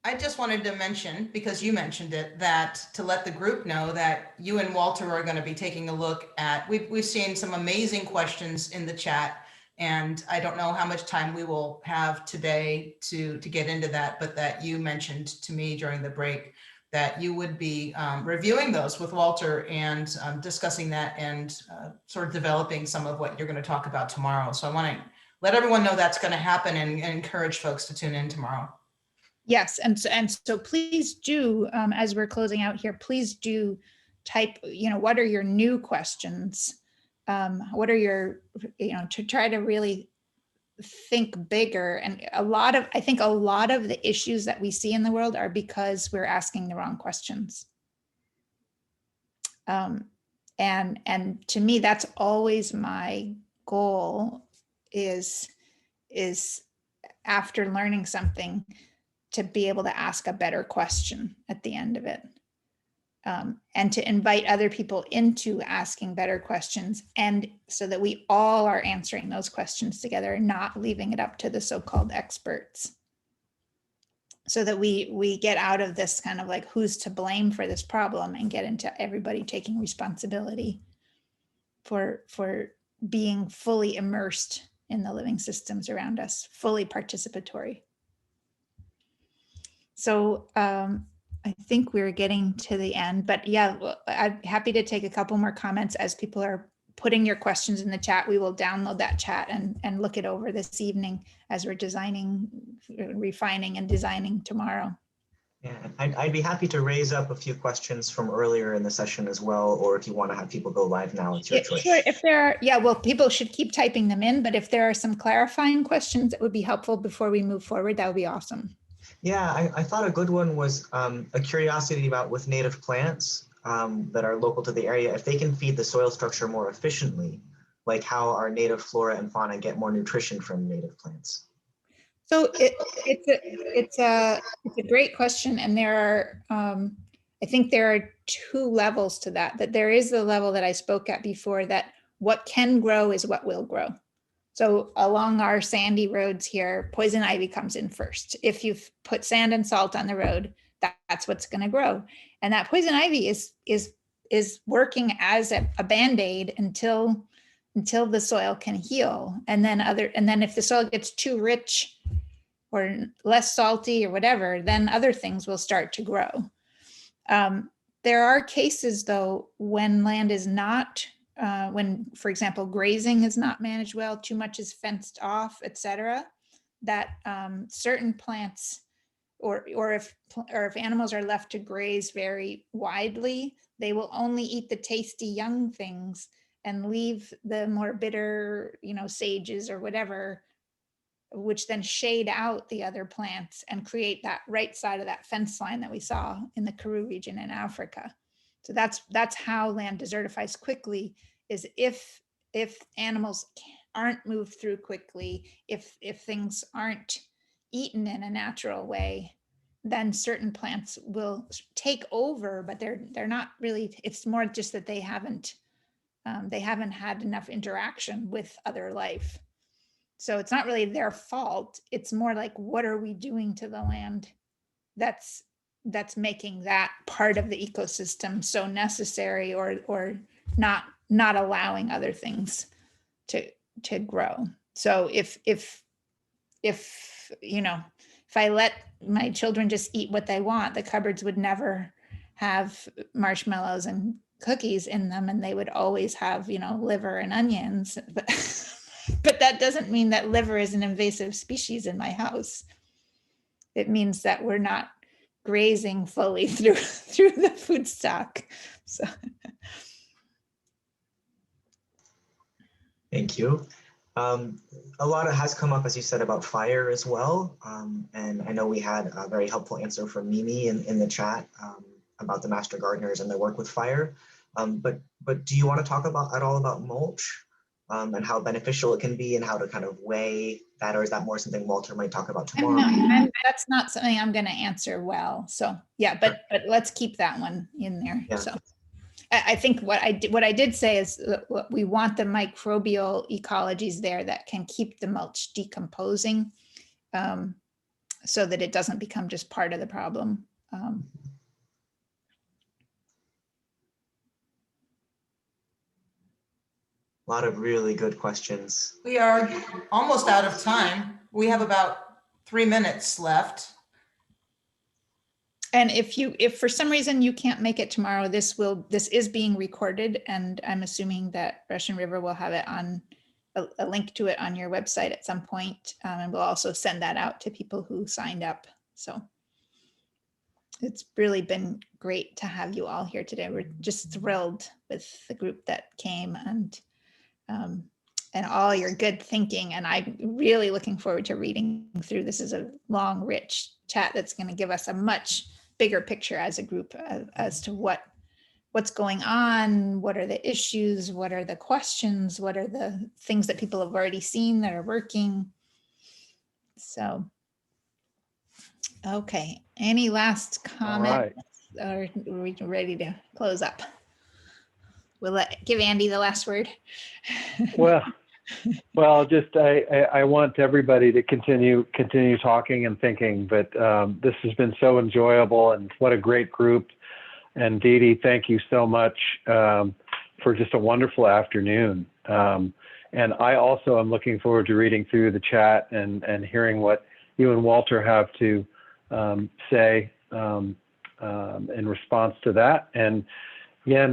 I just wanted to mention, because you mentioned it, that to let the group know that you and Walter are going to be taking a look at, we've seen some amazing questions in the chat, and I don't know how much time we will have today to get into that, but that you mentioned to me during the break that you would be reviewing those with Walter and discussing that and sort of developing some of what you're going to talk about tomorrow. So I want to let everyone know that's going to happen and encourage folks to tune in tomorrow. Yes, and so please do, as we're closing out here, please do type, what are your new questions? What are your, to try to really think bigger. And I think a lot of the issues that we see in the world are because we're asking the wrong questions. And to me, that's always my goal is after learning something, to be able to ask a better question at the end of it. And to invite other people into asking better questions, and so that we all are answering those questions together and not leaving it up to the so-called experts. So that we get out of this kind of like who's to blame for this problem and get into everybody taking responsibility for being fully immersed in the living systems around us, fully participatory. So I think we're getting to the end, but yeah, I'm happy to take a couple more comments as people are putting your questions in the chat. We will download that chat and look it over this evening as we're designing, refining and designing tomorrow. Yeah, I'd be happy to raise up a few questions from earlier in the session as well, or if you want to have people go live now, it's your choice. Sure, if there are, yeah, well, people should keep typing them in, but if there are some clarifying questions that would be helpful before we move forward, that would be awesome. Yeah, I thought a good one was a curiosity about with native plants that are local to the area, if they can feed the soil structure more efficiently, like how our native flora and fauna get more nutrition from native plants. So it's a great question, and there are I think there are two levels to that. That there is the level that I spoke at before, that what can grow is what will grow. So along our sandy roads here, poison ivy comes in first. If you've put sand and salt on the road, that's what's going to grow. And that poison ivy is working as a band-aid until the soil can heal. And then if the soil gets too rich or less salty or whatever, then other things will start to grow. There are cases though, when land is not when, for example, grazing is not managed well, too much is fenced off, etc., that certain plants, or if animals are left to graze very widely, they will only eat the tasty young things and leave the more bitter, sages or whatever, which then shade out the other plants and create that right side of that fence line that we saw in the Karoo region in Africa. So that's how land desertifies quickly, is if animals aren't moved through quickly, if things aren't eaten in a natural way, then certain plants will take over, but they're not really, it's more just that they haven't had enough interaction with other life. So it's not really their fault. It's more like, what are we doing to the land that's making that part of the ecosystem so necessary, or not allowing other things to grow. So if I let my children just eat what they want, the cupboards would never have marshmallows and cookies in them, and they would always have, liver and onions. But that doesn't mean that liver is an invasive species in my house. It means that we're not grazing fully through the food stock. So Thank you. A lot has come up, as you said, about fire as well. And I know we had a very helpful answer from Mimi in the chat about the master gardeners and their work with fire. But do you want to talk at all about mulch and how beneficial it can be and how to kind of weigh that, or is that more something Walter might talk about tomorrow? That's not something I'm going to answer well. So yeah, but let's keep that one in there. Yeah. So I think what I did say is we want the microbial ecologies there that can keep the mulch decomposing so that it doesn't become just part of the problem. A lot of really good questions. We are almost out of time. We have about 3 minutes left. And if for some reason you can't make it tomorrow, this is being recorded, and I'm assuming that Russian River will have it on a link to it on your website at some point, and we'll also send that out to people who signed up. So it's really been great to have you all here today. We're just thrilled with the group that came and all your good thinking. And I'm really looking forward to reading through. This is a long, rich chat that's going to give us a much bigger picture as a group as to what's going on, what are the issues, what are the questions, what are the things that people have already seen that are working. So, okay, any last comments? Or are we ready to close up? We'll give Andy the last word. Well, just I want everybody to continue talking and thinking, but this has been so enjoyable, and what a great group. And Didi, thank you so much for just a wonderful afternoon. And I also am looking forward to reading through the chat and hearing what you and Walter have to say in response to that. And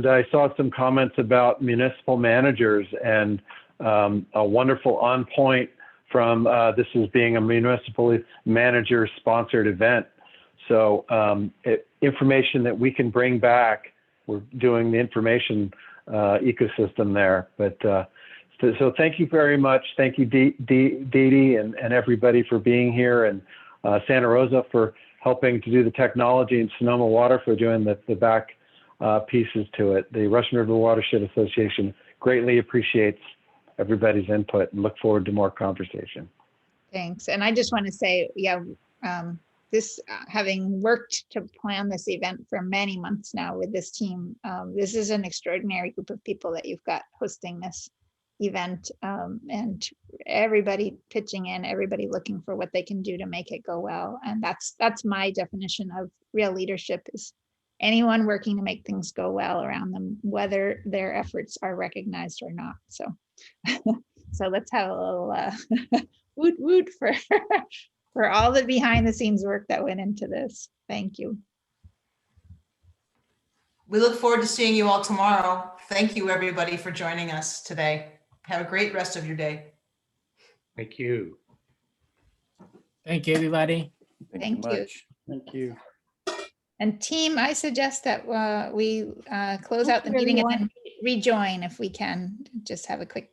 I saw some comments about municipal managers, and a wonderful on point from this as being a municipal manager sponsored event. So information that we can bring back, we're doing the information ecosystem there. But so thank you very much. Thank you, Didi, and everybody for being here, and Santa Rosa for helping to do the technology, and Sonoma Water for doing the back pieces to it. The Russian River Watershed Association greatly appreciates everybody's input and look forward to more conversation. Thanks. And I just want to say, this having worked to plan this event for many months now with this team, this is an extraordinary group of people that you've got hosting this event, and everybody pitching in, everybody looking for what they can do to make it go well. And that's my definition of real leadership, is anyone working to make things go well around them, whether their efforts are recognized or not. So so let's have a little woot woot for all the behind the scenes work that went into this. Thank you. We look forward to seeing you all tomorrow. Thank you, everybody, for joining us today. Have a great rest of your day. Thank you. Thank you, everybody. Thank you. Thank you. And team, I suggest that we close out the meeting and then rejoin if we can. Just have a quick